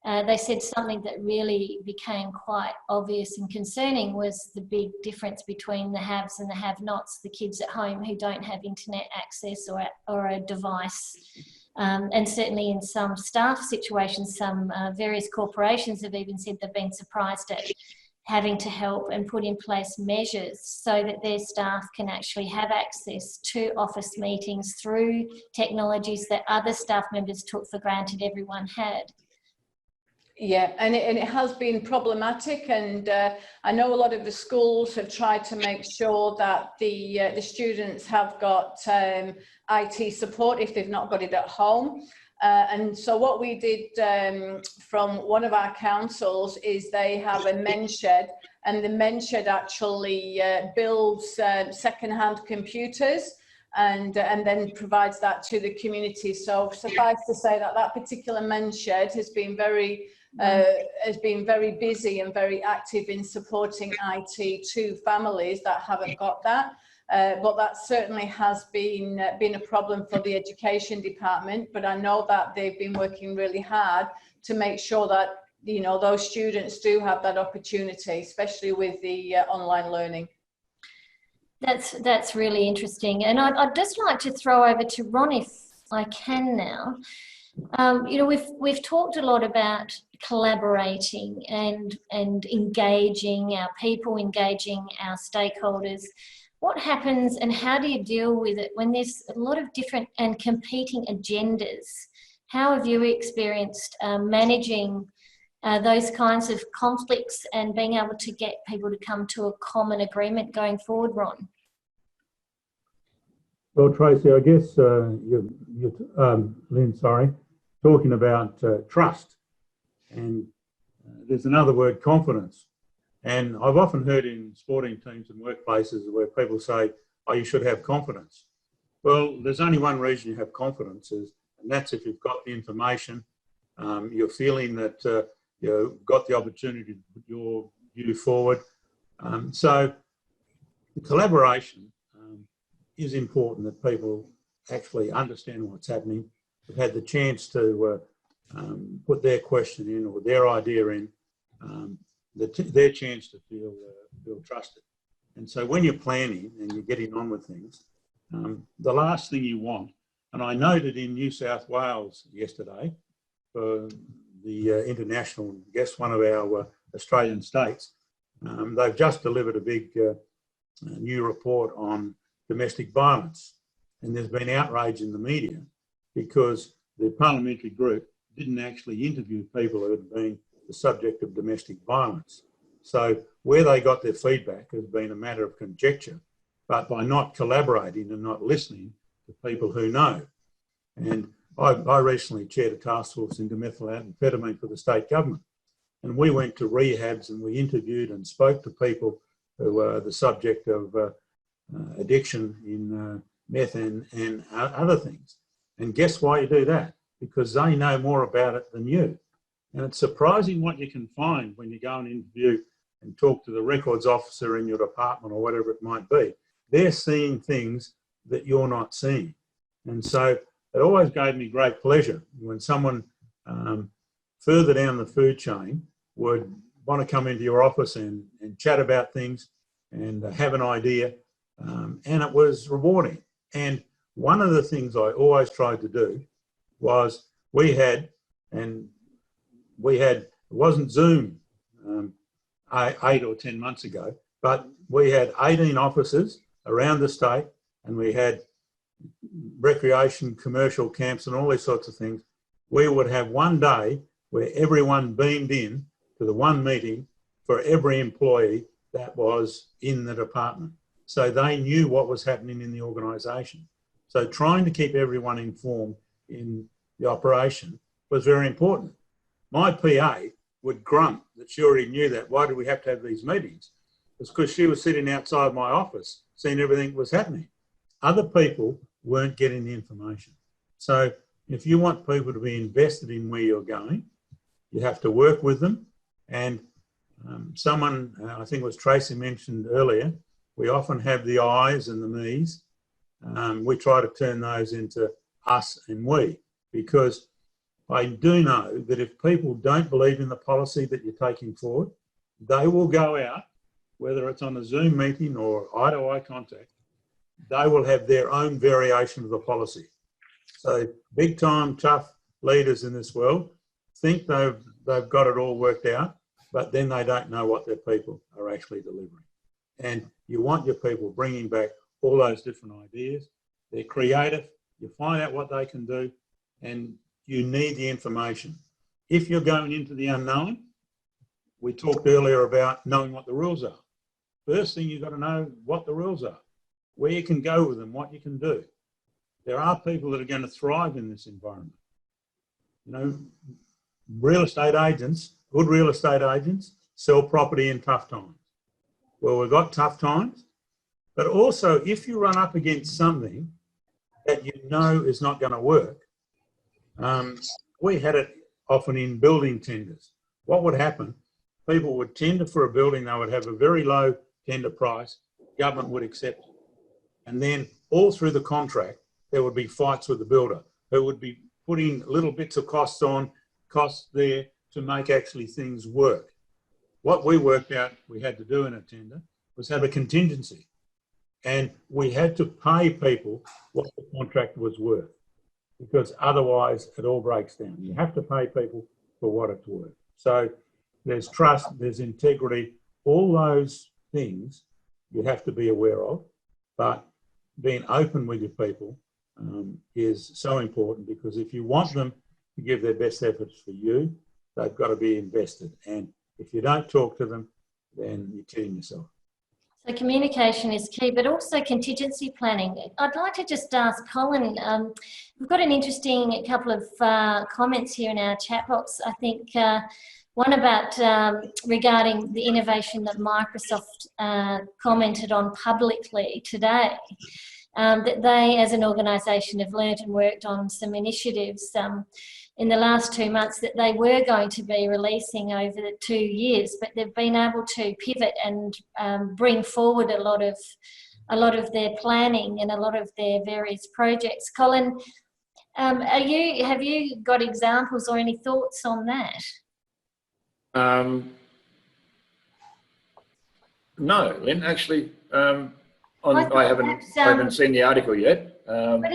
they said something that really became quite obvious and concerning was the big difference between the haves and the have-nots, the kids at home who don't have internet access or a device. And certainly in some staff situations, some various corporations have even said they've been surprised at having to help and put in place measures so that their staff can actually have access to office meetings through technologies that other staff members took for granted everyone had. Yeah, and it has been problematic, and I know a lot of the schools have tried to make sure that the students have got IT support if they've not got it at home. And so what we did from one of our councils is they have a men's shed, and the men's shed actually builds second-hand computers and then provides that to the community. So suffice to say that that particular men's shed has been very busy and very active in supporting IT to families that haven't got that. But that certainly has been a problem for the education department. But I know that they've been working really hard to make sure that, you know, those students do have that opportunity, especially with the online learning. That's really interesting, and I'd just like to throw over to Ron if I can now. You know, we've talked a lot about collaborating and engaging our people, engaging our stakeholders. What happens and how do you deal with it when there's a lot of different and competing agendas? How have you experienced managing those kinds of conflicts and being able to get people to come to a common agreement going forward, Ron? Well, Tracy, I guess Lyn, sorry, talking about trust, and there's another word, confidence. And I've often heard in sporting teams and workplaces where people say, oh, you should have confidence. Well, there's only one reason you have confidence, and that's if you've got the information, you're feeling that you've got the opportunity to put your view forward. So the collaboration is important, that people actually understand what's happening, have had the chance to put their question in or their idea in, their chance to feel trusted. And so when you're planning and you're getting on with things, the last thing you want, and I noted in New South Wales yesterday, for the international guest, one of our Australian states, they've just delivered a big new report on domestic violence. And there's been outrage in the media because the parliamentary group didn't actually interview people who had been the subject of domestic violence. So where they got their feedback has been a matter of conjecture, but by not collaborating and not listening to people who know. And I recently chaired a task force into methamphetamine for the state government. And we went to rehabs and we interviewed and spoke to people who were the subject of addiction in meth and other things. And guess why you do that? Because they know more about it than you. And it's surprising what you can find when you go and interview and talk to the records officer in your department or whatever it might be. They're seeing things that you're not seeing. And so it always gave me great pleasure when someone further down the food chain would want to come into your office and chat about things and have an idea. And it was rewarding. And one of the things I always tried to do was it wasn't Zoom 8 or 10 months ago, but we had 18 offices around the state and we had recreation, commercial camps and all these sorts of things. We would have one day where everyone beamed in to the one meeting for every employee that was in the department. So they knew what was happening in the organisation. So trying to keep everyone informed in the operation was very important. My PA would grunt that she already knew that. Why do we have to have these meetings? It's because she was sitting outside my office seeing everything that was happening. Other people weren't getting the information. So if you want people to be invested in where you're going, you have to work with them. And someone, I think it was Tracy mentioned earlier, we often have the I's and the me's. We try to turn those into us and we, because I do know that if people don't believe in the policy that you're taking forward, they will go out, whether it's on a Zoom meeting or eye-to-eye contact, they will have their own variation of the policy. So big time, tough leaders in this world think they've got it all worked out, but then they don't know what their people are actually delivering. And you want your people bringing back all those different ideas. They're creative. You find out what they can do, and you need the information. If you're going into the unknown, we talked earlier about knowing what the rules are. First thing, you've got to know what the rules are, where you can go with them, what you can do. There are people that are going to thrive in this environment. You know, real estate agents, good real estate agents, sell property in tough times. Well, we've got tough times, but also if you run up against something that you know is not going to work, we had it often in building tenders. What would happen? People would tender for a building, they would have a very low tender price, government would accept it. And then all through the contract, there would be fights with the builder who would be putting little bits of costs there to make actually things work. What we worked out we had to do in a tender was have a contingency. And we had to pay people what the contract was worth, because otherwise it all breaks down. You have to pay people for what it's worth. So there's trust, there's integrity, all those things you have to be aware of, but being open with your people is so important, because if you want them to give their best efforts for you, they've got to be invested. And if you don't talk to them, then you're kidding yourself. So communication is key, but also contingency planning. I'd like to just ask Colin, we've got an interesting couple of comments here in our chat box. I think one about regarding the innovation that Microsoft commented on publicly today, that they as an organisation have learnt and worked on some initiatives in the last 2 months that they were going to be releasing over the 2 years, but they've been able to pivot and bring forward a lot of their planning and a lot of their various projects. Colin, have you got examples or any thoughts on that? No, Lyn, actually, I haven't seen the article yet. But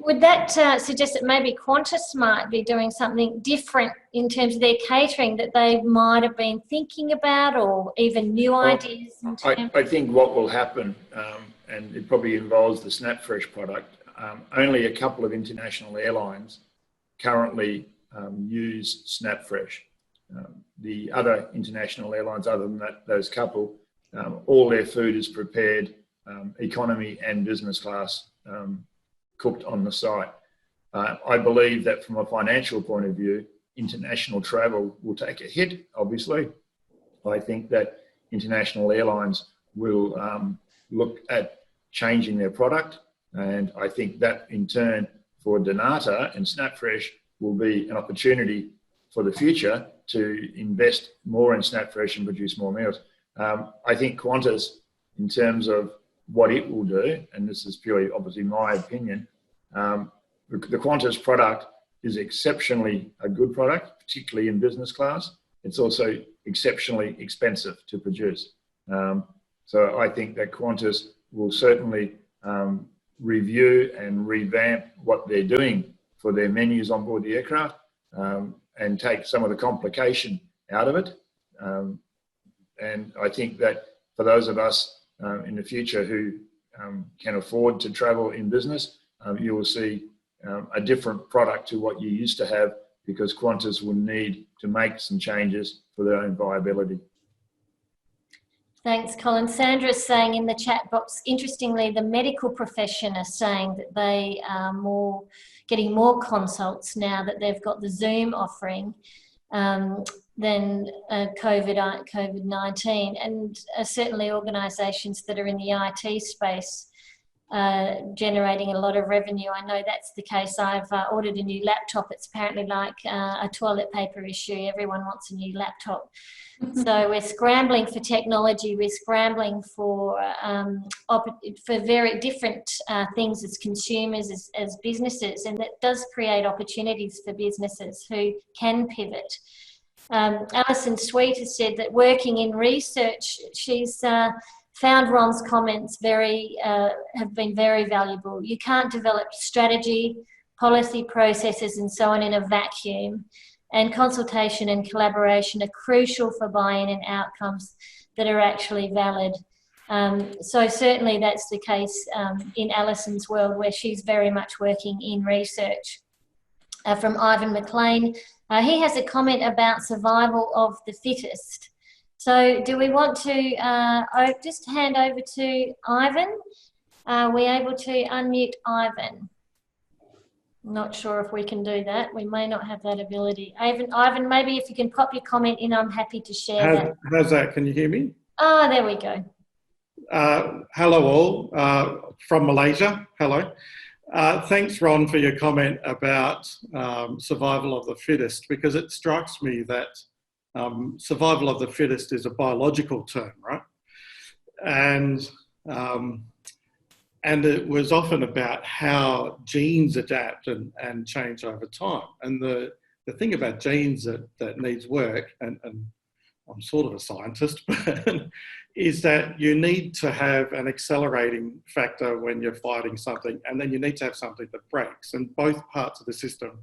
would that suggest that maybe Qantas might be doing something different in terms of their catering that they might have been thinking about, or even new ideas? I think what will happen, and it probably involves the SnapFresh product, only a couple of international airlines currently use SnapFresh. the other international airlines, other than those couple, all their food is prepared economy and business class, cooked on the site. I believe that from a financial point of view, international travel will take a hit, obviously. I think that international airlines will look at changing their product, and I think that in turn for Donata and SnapFresh will be an opportunity for the future to invest more in SnapFresh and produce more meals. I think Qantas, in terms of what it will do, and this is purely obviously my opinion, the Qantas product is exceptionally a good product, particularly in business class. It's also exceptionally expensive to produce. So I think that Qantas will certainly review and revamp what they're doing for their menus on board the aircraft, and take some of the complication out of it. And I think that for those of us in the future who can afford to travel in business, you will see a different product to what you used to have, because Qantas will need to make some changes for their own viability. Thanks, Colin. Sandra is saying in the chat box, interestingly, the medical profession are saying that they are getting more consults now that they've got the Zoom offering than COVID-19, and certainly organisations that are in the IT space generating a lot of revenue. I know that's the case. I've ordered a new laptop. It's apparently like a toilet paper issue. Everyone wants a new laptop. So we're scrambling for technology. We're scrambling for very different things as consumers, as businesses, and that does create opportunities for businesses who can pivot. Alison Sweet has said that working in research, she's found Ron's comments have been very valuable. You can't develop strategy, policy processes and so on in a vacuum, and consultation and collaboration are crucial for buy-in and outcomes that are actually valid. So certainly that's the case in Alison's world, where she's very much working in research. From Ivan McLean, he has a comment about survival of the fittest. So do we want to just hand over to Ivan? Are we able to unmute Ivan? Not sure if we can do that. We may not have that ability. Ivan, maybe if you can pop your comment in, I'm happy to share that. How's that? Can you hear me? Oh, there we go. Hello all from Malaysia. Hello. Thanks, Ron, for your comment about survival of the fittest, because it strikes me that survival of the fittest is a biological term, right? And it was often about how genes adapt and change over time. And the thing about genes that needs work, and I'm sort of a scientist, but is that you need to have an accelerating factor when you're fighting something, and then you need to have something that breaks. And both parts of the system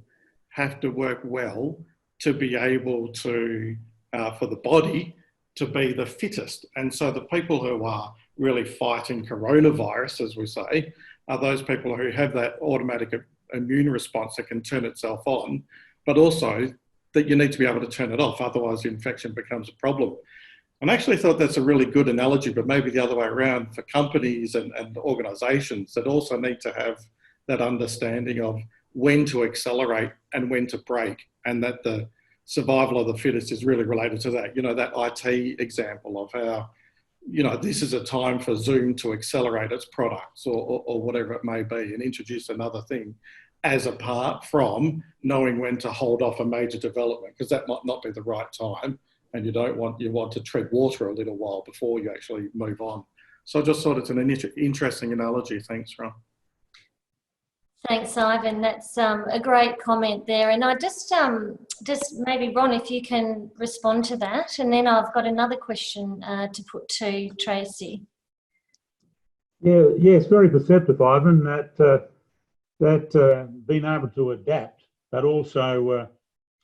have to work well to be able to, for the body, to be the fittest. And so the people who are really fighting coronavirus, as we say, are those people who have that automatic immune response that can turn itself on, but also that you need to be able to turn it off, otherwise the infection becomes a problem. And I actually thought that's a really good analogy, but maybe the other way around for companies and organisations that also need to have that understanding of when to accelerate and when to break, and that the survival of the fittest is really related to that. You know, that IT example of how, you know, this is a time for Zoom to accelerate its products or whatever it may be, and introduce another thing, as apart from knowing when to hold off a major development, because that might not be the right time, and you want to tread water a little while before you actually move on. So I just thought it's an interesting analogy. Thanks, Ron. Thanks, Ivan. That's a great comment there. And I just maybe, Ron, if you can respond to that, and then I've got another question to put to Tracy. Yeah, yes, very perceptive, Ivan, that being able to adapt, but also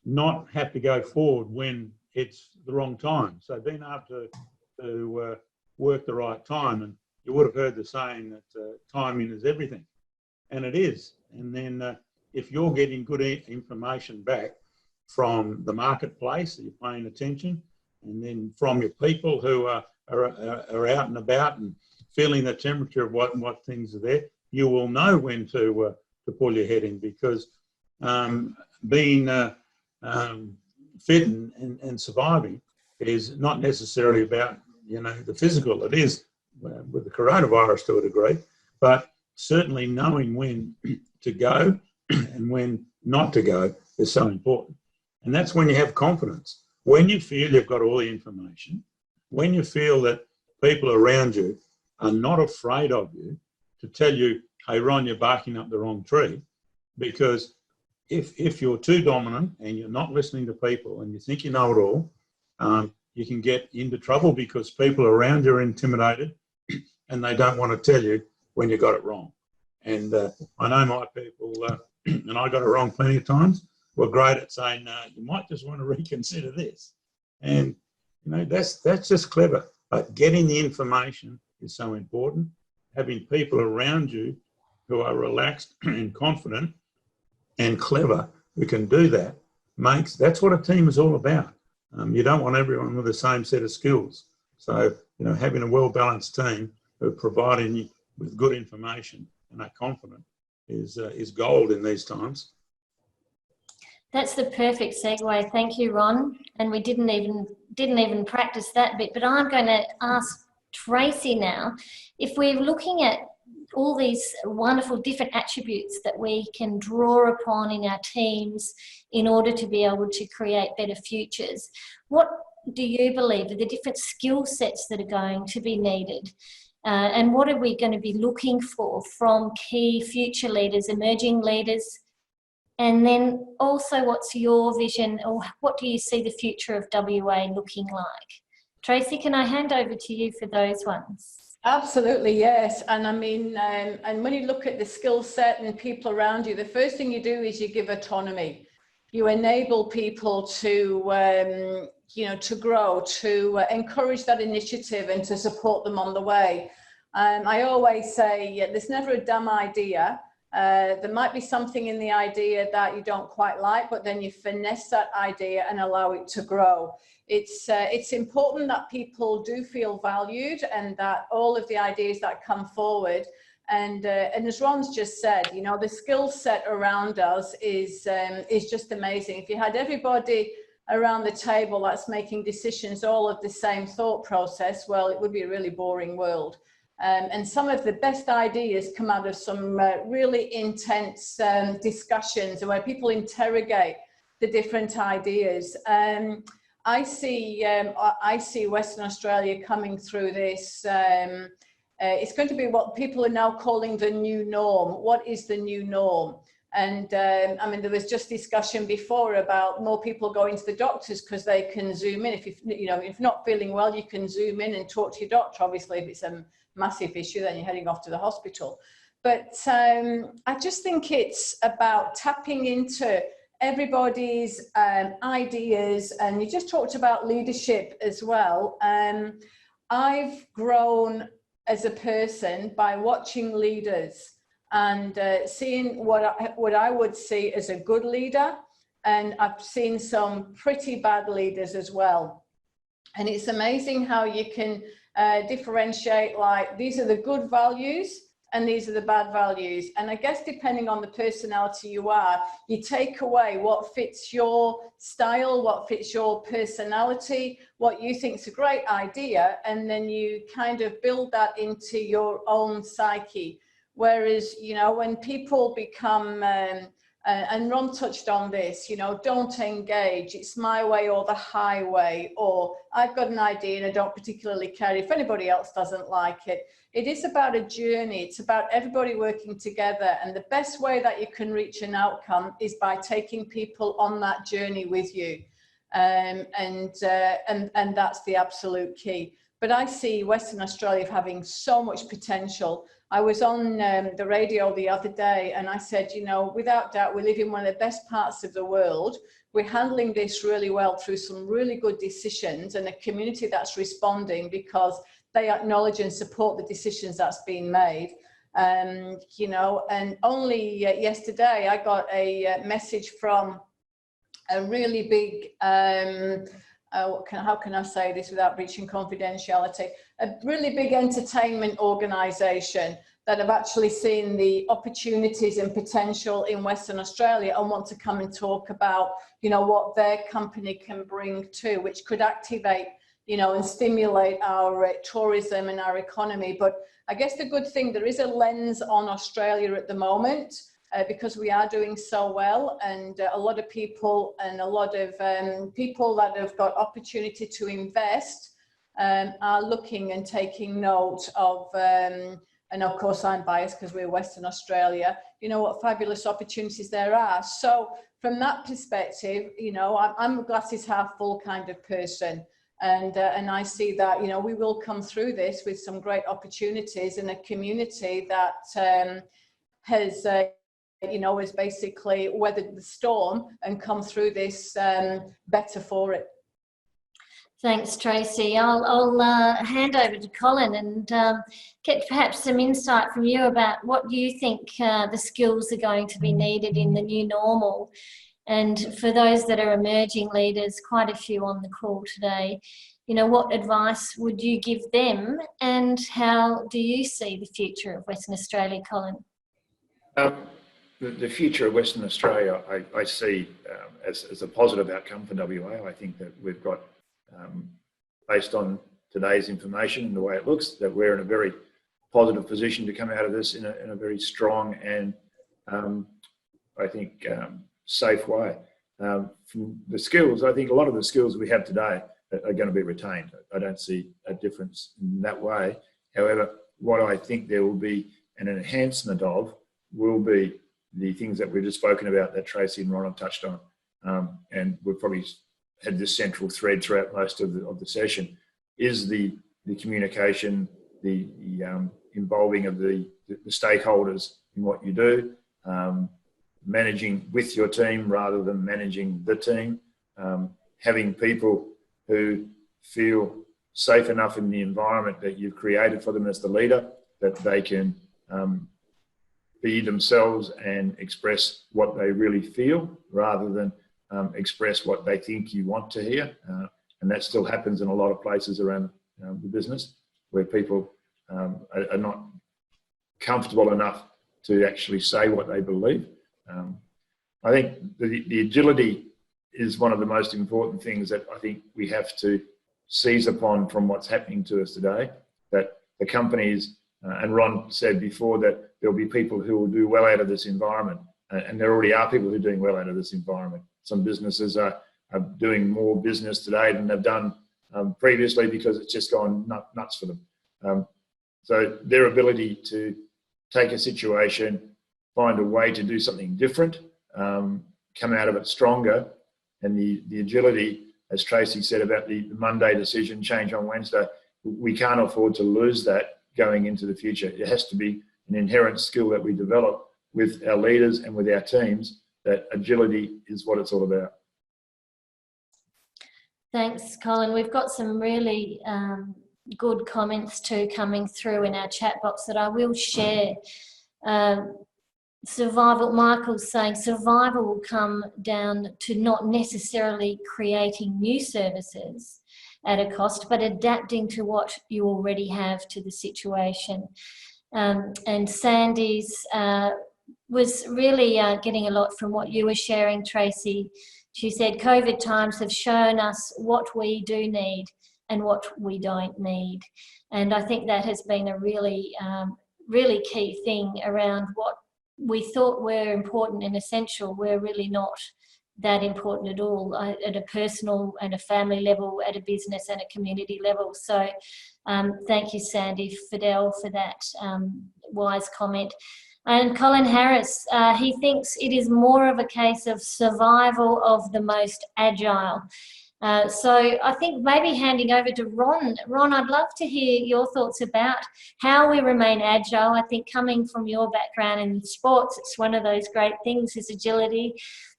not have to go forward when it's the wrong time. So being able to work the right time, and you would have heard the saying that timing is everything, and it is. And then if you're getting good information back, from the marketplace, that you're paying attention, and then from your people who are out and about and feeling the temperature of what things are there, you will know when to pull your head in, because being fit and surviving is not necessarily about, you know, the physical. It is with the coronavirus to a degree, but certainly knowing when to go and when not to go is so important. And that's when you have confidence. When you feel you've got all the information, when you feel that people around you are not afraid of you to tell you, hey, Ron, you're barking up the wrong tree. Because if you're too dominant and you're not listening to people and you think you know it all, you can get into trouble because people around you are intimidated and they don't want to tell you when you got it wrong. And I know my people, and I got it wrong plenty of times, were great at saying, you might just want to reconsider this. And, you know, that's just clever. But getting the information is so important. Having people around you who are relaxed and confident and clever who can do that that's what a team is all about. You don't want everyone with the same set of skills. So, you know, having a well-balanced team who are providing you with good information and are confident is gold in these times. That's the perfect segue. Thank you, Ron. And we didn't even practice that bit, but I'm going to ask Tracy now, if we're looking at all these wonderful different attributes that we can draw upon in our teams in order to be able to create better futures, what do you believe are the different skill sets that are going to be needed? And what are we going to be looking for from key future leaders, emerging leaders? And then also, what's your vision, or what do you see the future of WA looking like? Tracy, can I hand over to you for those ones? Absolutely, yes. And I mean, and when you look at the skill set and people around you, the first thing you do is you give autonomy. You enable people to, you know, to grow, to encourage that initiative and to support them on the way. I always say, there's never a dumb idea. There might be something in the idea that you don't quite like, but then you finesse that idea and allow it to grow. It's important that people do feel valued and that all of the ideas that come forward, and as Ron's just said, you know, the skill set around us is just amazing. If you had everybody around the table that's making decisions all of the same thought process, well, it would be a really boring world. And some of the best ideas come out of some really intense discussions where people interrogate the different ideas. I see Western Australia coming through this. It's going to be what people are now calling the new norm. What is the new norm? And I mean, there was just discussion before about more people going to the doctors because they can zoom in. If you're not feeling well, you can zoom in and talk to your doctor. Obviously, if it's a massive issue, then you're heading off to the hospital. But I just think it's about tapping into everybody's ideas, and you just talked about leadership as well. I've grown as a person by watching leaders and seeing what I would see as a good leader, and I've seen some pretty bad leaders as well. And it's amazing how you can differentiate, like, these are the good values and these are the bad values. And I guess depending on the personality you are, you take away what fits your style, what fits your personality, what you think is a great idea, and then you kind of build that into your own psyche. Whereas, you know, when people become, and Ron touched on this, you know, don't engage, it's my way or the highway, or I've got an idea and I don't particularly care if anybody else doesn't like it. It is about a journey. It's about everybody working together. And the best way that you can reach an outcome is by taking people on that journey with you. And that's the absolute key. But I see Western Australia having so much potential. I was on the radio the other day and I said, you know, without doubt, we live in one of the best parts of the world. We're handling this really well through some really good decisions and a community that's responding because they acknowledge and support the decisions that's being made. You know, and only yesterday I got a message from a really big, how can I say this without breaching confidentiality? A really big entertainment organisation that have actually seen the opportunities and potential in Western Australia and want to come and talk about, you know, what their company can bring to, which could activate, you know, and stimulate our tourism and our economy. But I guess the good thing, there is a lens on Australia at the moment, because we are doing so well, and a lot of people and a lot of people that have got opportunity to invest are looking and taking note of, and of course I'm biased because we're Western Australia, you know, what fabulous opportunities there are. So from that perspective, you know, I'm a glasses half full kind of person. And I see that, you know, we will come through this with some great opportunities in a community that has, you know, has basically weathered the storm and come through this better for it. Thanks, Tracy. I'll hand over to Colin and get perhaps some insight from you about what you think the skills are going to be needed in the new normal. And for those that are emerging leaders, quite a few on the call today, you know, what advice would you give them, and how do you see the future of Western Australia, Colin? The future of Western Australia, I see as a positive outcome for WA. I think that we've got, based on today's information and the way it looks, that we're in a very positive position to come out of this in a very strong and, I think, safe way. From the skills, I think a lot of the skills we have today are going to be retained. I don't see a difference in that way. However, what I think there will be an enhancement of will be the things that we've just spoken about that Tracy and Ron have touched on. And we've probably had this central thread throughout most of the session, is the communication, the involving of the stakeholders in what you do, managing with your team rather than managing the team, having people who feel safe enough in the environment that you've created for them as the leader, that they can be themselves and express what they really feel rather than express what they think you want to hear. And that still happens in a lot of places around the business, where people are not comfortable enough to actually say what they believe. I think the agility is one of the most important things that I think we have to seize upon from what's happening to us today, that the companies, and Ron said before that there'll be people who will do well out of this environment, and there already are people who are doing well out of this environment. Some businesses are doing more business today than they've done previously because it's just gone nuts for them. So their ability to take a situation, find a way to do something different, come out of it stronger, and the agility, as Tracy said about the Monday decision, change on Wednesday, we can't afford to lose that going into the future. It has to be an inherent skill that we develop with our leaders and with our teams, that agility is what it's all about. Thanks, Colin. We've got some really good comments too coming through in our chat box that I will share. Survival, Michael's saying survival will come down to not necessarily creating new services at a cost, but adapting to what you already have to the situation. And Sandy's was really getting a lot from what you were sharing, Tracy. She said, COVID times have shown us what we do need and what we don't need. And I think that has been a really, really key thing around what we thought were important and essential were really not that important at all, at a personal and a family level, at a business and a community level. So thank you, Sandy Fidel, for that wise comment. And Colin Harris, he thinks it is more of a case of survival of the most agile. So I think maybe handing over to Ron. Ron, I'd love to hear your thoughts about how we remain agile. I think coming from your background in sports, it's one of those great things is agility.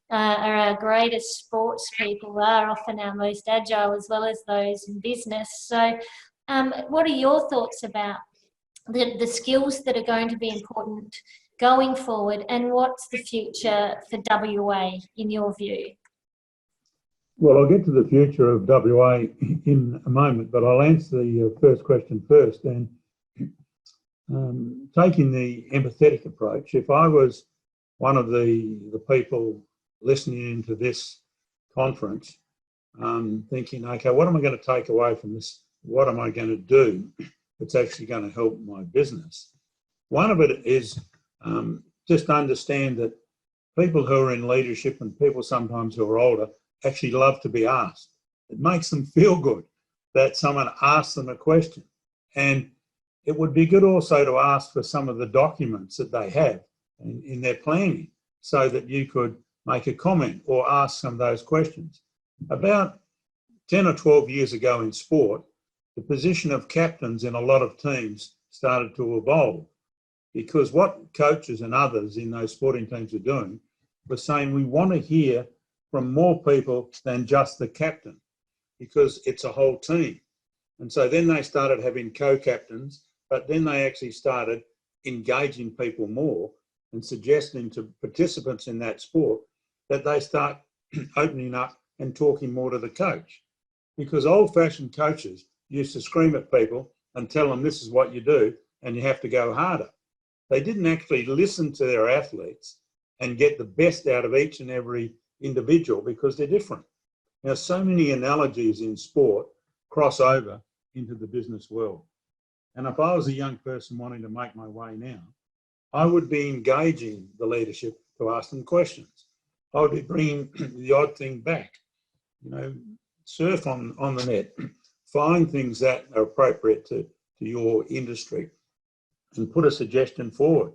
Our greatest sports people are often our most agile, as well as those in business. So what are your thoughts about the skills that are going to be important going forward, and what's the future for WA in your view? Well, I'll get to the future of WA in a moment, but I'll answer the first question first. And taking the empathetic approach, if I was one of the people listening into this conference, thinking, okay, what am I going to take away from this? What am I going to do that's actually going to help my business? One of it is just understand that people who are in leadership and people sometimes who are older actually love to be asked. It makes them feel good that someone asks them a question. And it would be good also to ask for some of the documents that they have in their planning so that you could make a comment or ask some of those questions. About 10 or 12 years ago in sport, the position of captains in a lot of teams started to evolve, because what coaches and others in those sporting teams are doing was saying, we want to hear from more people than just the captain, because it's a whole team. And so then they started having co-captains, but then they actually started engaging people more and suggesting to participants in that sport that they start opening up and talking more to the coach. Because old-fashioned coaches used to scream at people and tell them this is what you do and you have to go harder. They didn't actually listen to their athletes and get the best out of each and every individual, because they're different. Now, so many analogies in sport cross over into the business world. And if I was a young person wanting to make my way now, I would be engaging the leadership to ask them questions. I would be bringing the odd thing back, surf on the net, find things that are appropriate to your industry and put a suggestion forward.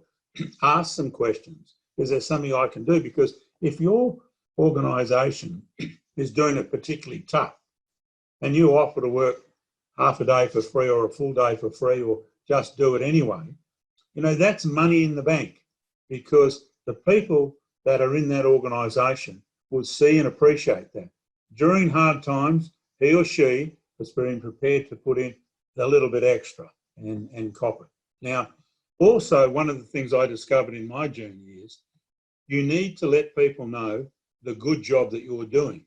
Ask some questions. Is there something I can do? Because if your organisation is doing it particularly tough and you offer to work half a day for free or a full day for free or just do it anyway, that's money in the bank, because the people that are in that organisation will see and appreciate that. During hard times, he or she has been prepared to put in a little bit extra and cop it. Now, also, one of the things I discovered in my journey is you need to let people know the good job that you're doing.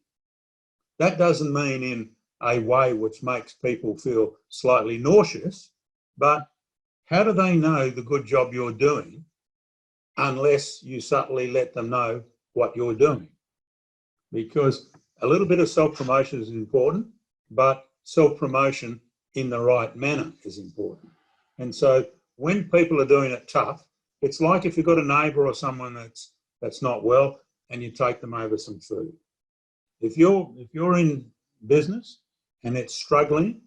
That doesn't mean in a way which makes people feel slightly nauseous, but how do they know the good job you're doing unless you subtly let them know what you're doing? Because a little bit of self-promotion is important, but self-promotion in the right manner is important. And so when people are doing it tough, it's like if you've got a neighbour or someone that's not well and you take them over some food. If you're in business and it's struggling,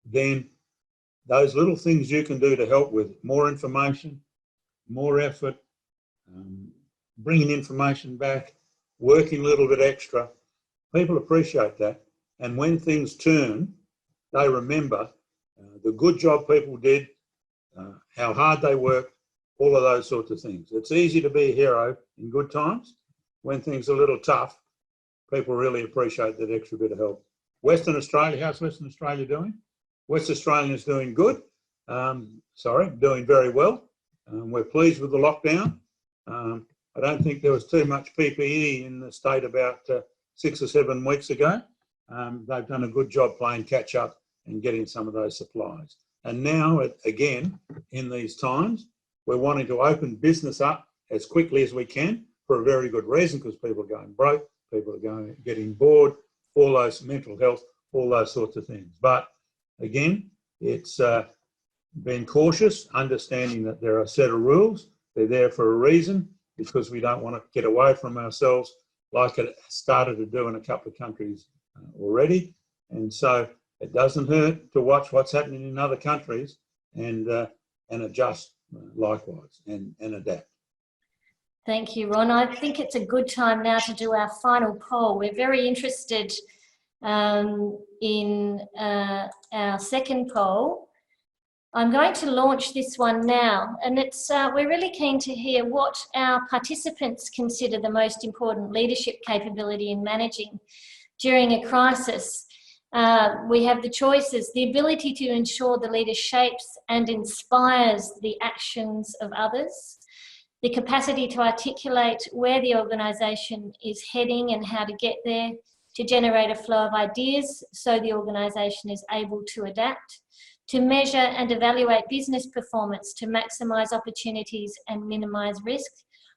then those little things you can do to help with it, more information, more effort, bringing information back, working a little bit extra, people appreciate that. And when things turn, they remember the good job people did, how hard they worked, all of those sorts of things. It's easy to be a hero in good times. When things are a little tough, people really appreciate that extra bit of help. Western Australia, how's Western Australia doing? West Australia is doing good. Doing very well. We're pleased with the lockdown. I don't think there was too much PPE in the state about 6 or 7 weeks ago. They've done a good job playing catch up and getting some of those supplies. And now, again, in these times, we're wanting to open business up as quickly as we can for a very good reason, because people are going broke, people are getting bored, all those mental health, all those sorts of things. But again, it's being cautious, understanding that there are a set of rules. They're there for a reason, because we don't want to get away from ourselves like it started to do in a couple of countries already. And so it doesn't hurt to watch what's happening in other countries and adjust likewise and adapt. Thank you, Ron. I think it's a good time now to do our final poll. We're very interested in our second poll. I'm going to launch this one now, and we're really keen to hear what our participants consider the most important leadership capability in managing during a crisis. We have the choices: the ability to ensure the leader shapes and inspires the actions of others, the capacity to articulate where the organisation is heading and how to get there, to generate a flow of ideas so the organisation is able to adapt, to measure and evaluate business performance to maximise opportunities and minimise risk,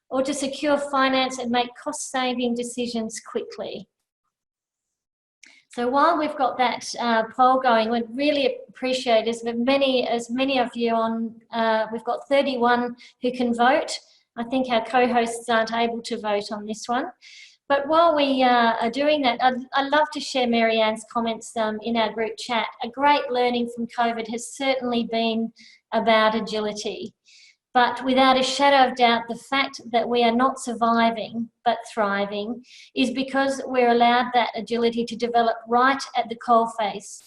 or to secure finance and make cost-saving decisions quickly. So while we've got that poll going, we'd really appreciate as many of you on, we've got 31 who can vote. I think our co-hosts aren't able to vote on this one. But while we are doing that, I'd love to share Marianne's comments in our group chat. A great learning from COVID has certainly been about agility. But without a shadow of doubt, the fact that we are not surviving but thriving is because we're allowed that agility to develop right at the coalface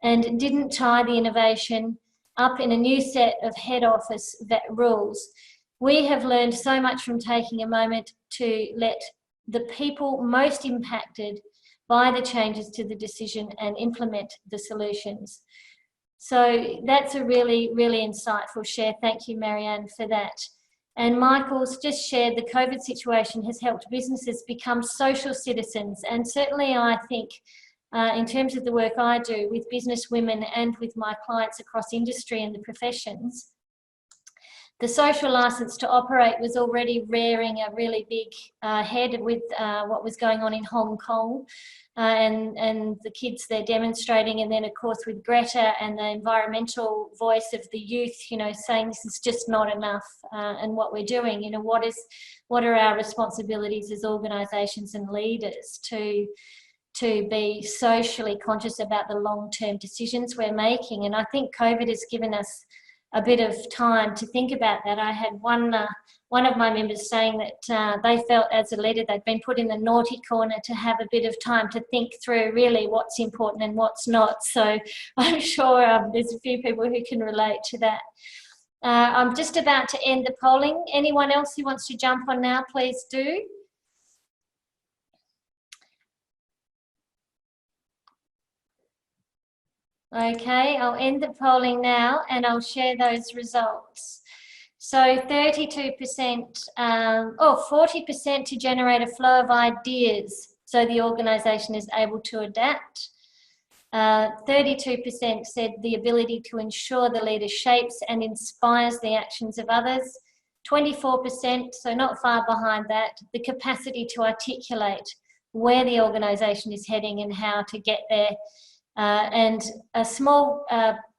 and didn't tie the innovation up in a new set of head office rules. We have learned so much from taking a moment to let the people most impacted by the changes to the decision and implement the solutions. So that's a really, really insightful share. Thank you, Marianne, for that. And Michael's just shared the COVID situation has helped businesses become social citizens. And certainly I think in terms of the work I do with business women and with my clients across industry and the professions, the social licence to operate was already rearing a really big head with what was going on in Hong Kong and the kids there demonstrating, and then of course with Greta and the environmental voice of the youth, you know, saying this is just not enough and what we're doing, you know, what are our responsibilities as organisations and leaders to be socially conscious about the long-term decisions we're making. And I think COVID has given us a bit of time to think about that. I had one of my members saying that they felt as a leader they'd been put in the naughty corner to have a bit of time to think through really what's important and what's not. So I'm sure there's a few people who can relate to that. I'm just about to end the polling. Anyone else who wants to jump on now, please do. Okay, I'll end the polling now and I'll share those results. So 32%, 40% to generate a flow of ideas so the organisation is able to adapt. 32% said the ability to ensure the leader shapes and inspires the actions of others. 24%, so not far behind that, the capacity to articulate where the organisation is heading and how to get there. And a small,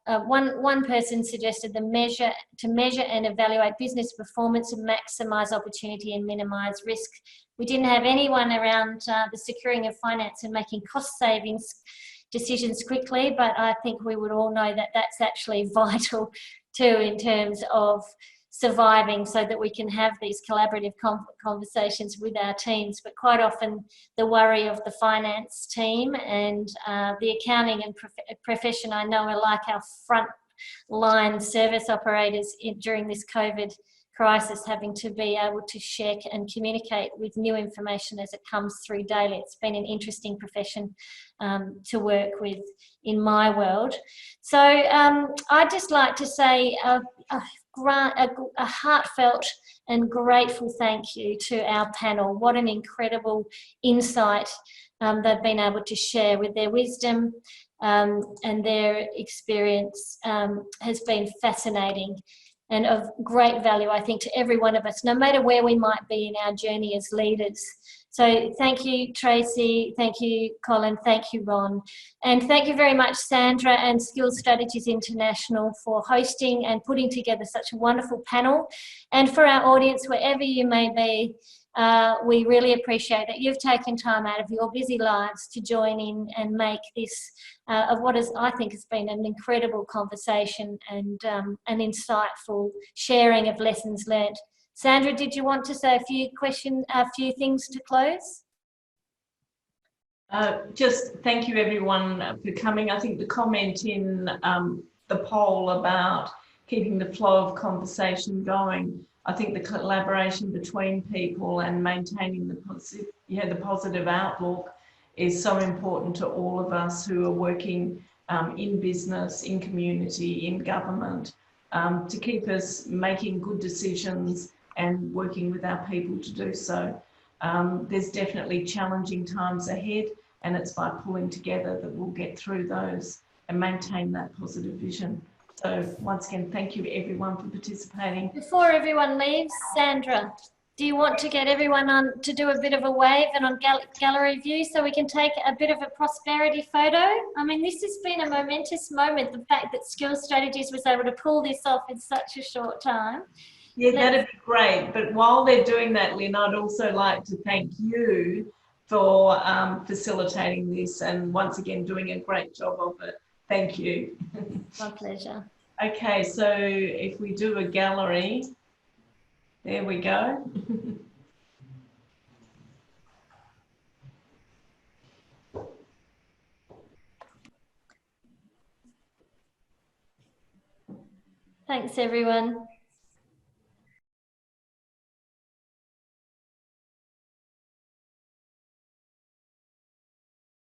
one person suggested to measure and evaluate business performance and maximise opportunity and minimise risk. We didn't have anyone around the securing of finance and making cost savings decisions quickly, but I think we would all know that that's actually vital too in terms of surviving so that we can have these collaborative conversations with our teams. But quite often the worry of the finance team and the accounting and profession I know are like our front line service operators during this COVID crisis, having to be able to share and communicate with new information as it comes through daily. It's been an interesting profession to work with in my world. So I'd just like to say a heartfelt and grateful thank you to our panel. What an incredible insight they've been able to share with their wisdom and their experience has been fascinating and of great value, I think, to every one of us, no matter where we might be in our journey as leaders. So thank you, Tracy, thank you, Colin, thank you, Ron. And thank you very much, Sandra and Skills Strategies International, for hosting and putting together such a wonderful panel. And for our audience, wherever you may be, we really appreciate that you've taken time out of your busy lives to join in and make this of what is, I think, has been an incredible conversation and an insightful sharing of lessons learned. Sandra, did you want to say a few things to close? Just thank you everyone for coming. I think the comment in the poll about keeping the flow of conversation going, I think the collaboration between people and maintaining the positive outlook is so important to all of us who are working in business, in community, in government, to keep us making good decisions and working with our people to do so. There's definitely challenging times ahead, and it's by pulling together that we'll get through those and maintain that positive vision. So once again, thank you everyone for participating. Before everyone leaves, Sandra, do you want to get everyone on to do a bit of a wave and on gallery view so we can take a bit of a prosperity photo? I mean, this has been a momentous moment, the fact that Skills Strategies was able to pull this off in such a short time. Yeah, that'd be great. But while they're doing that, Lyn, I'd also like to thank you for facilitating this and once again doing a great job of it. Thank you. My pleasure. Okay, so if we do a gallery, there we go. Thanks, everyone.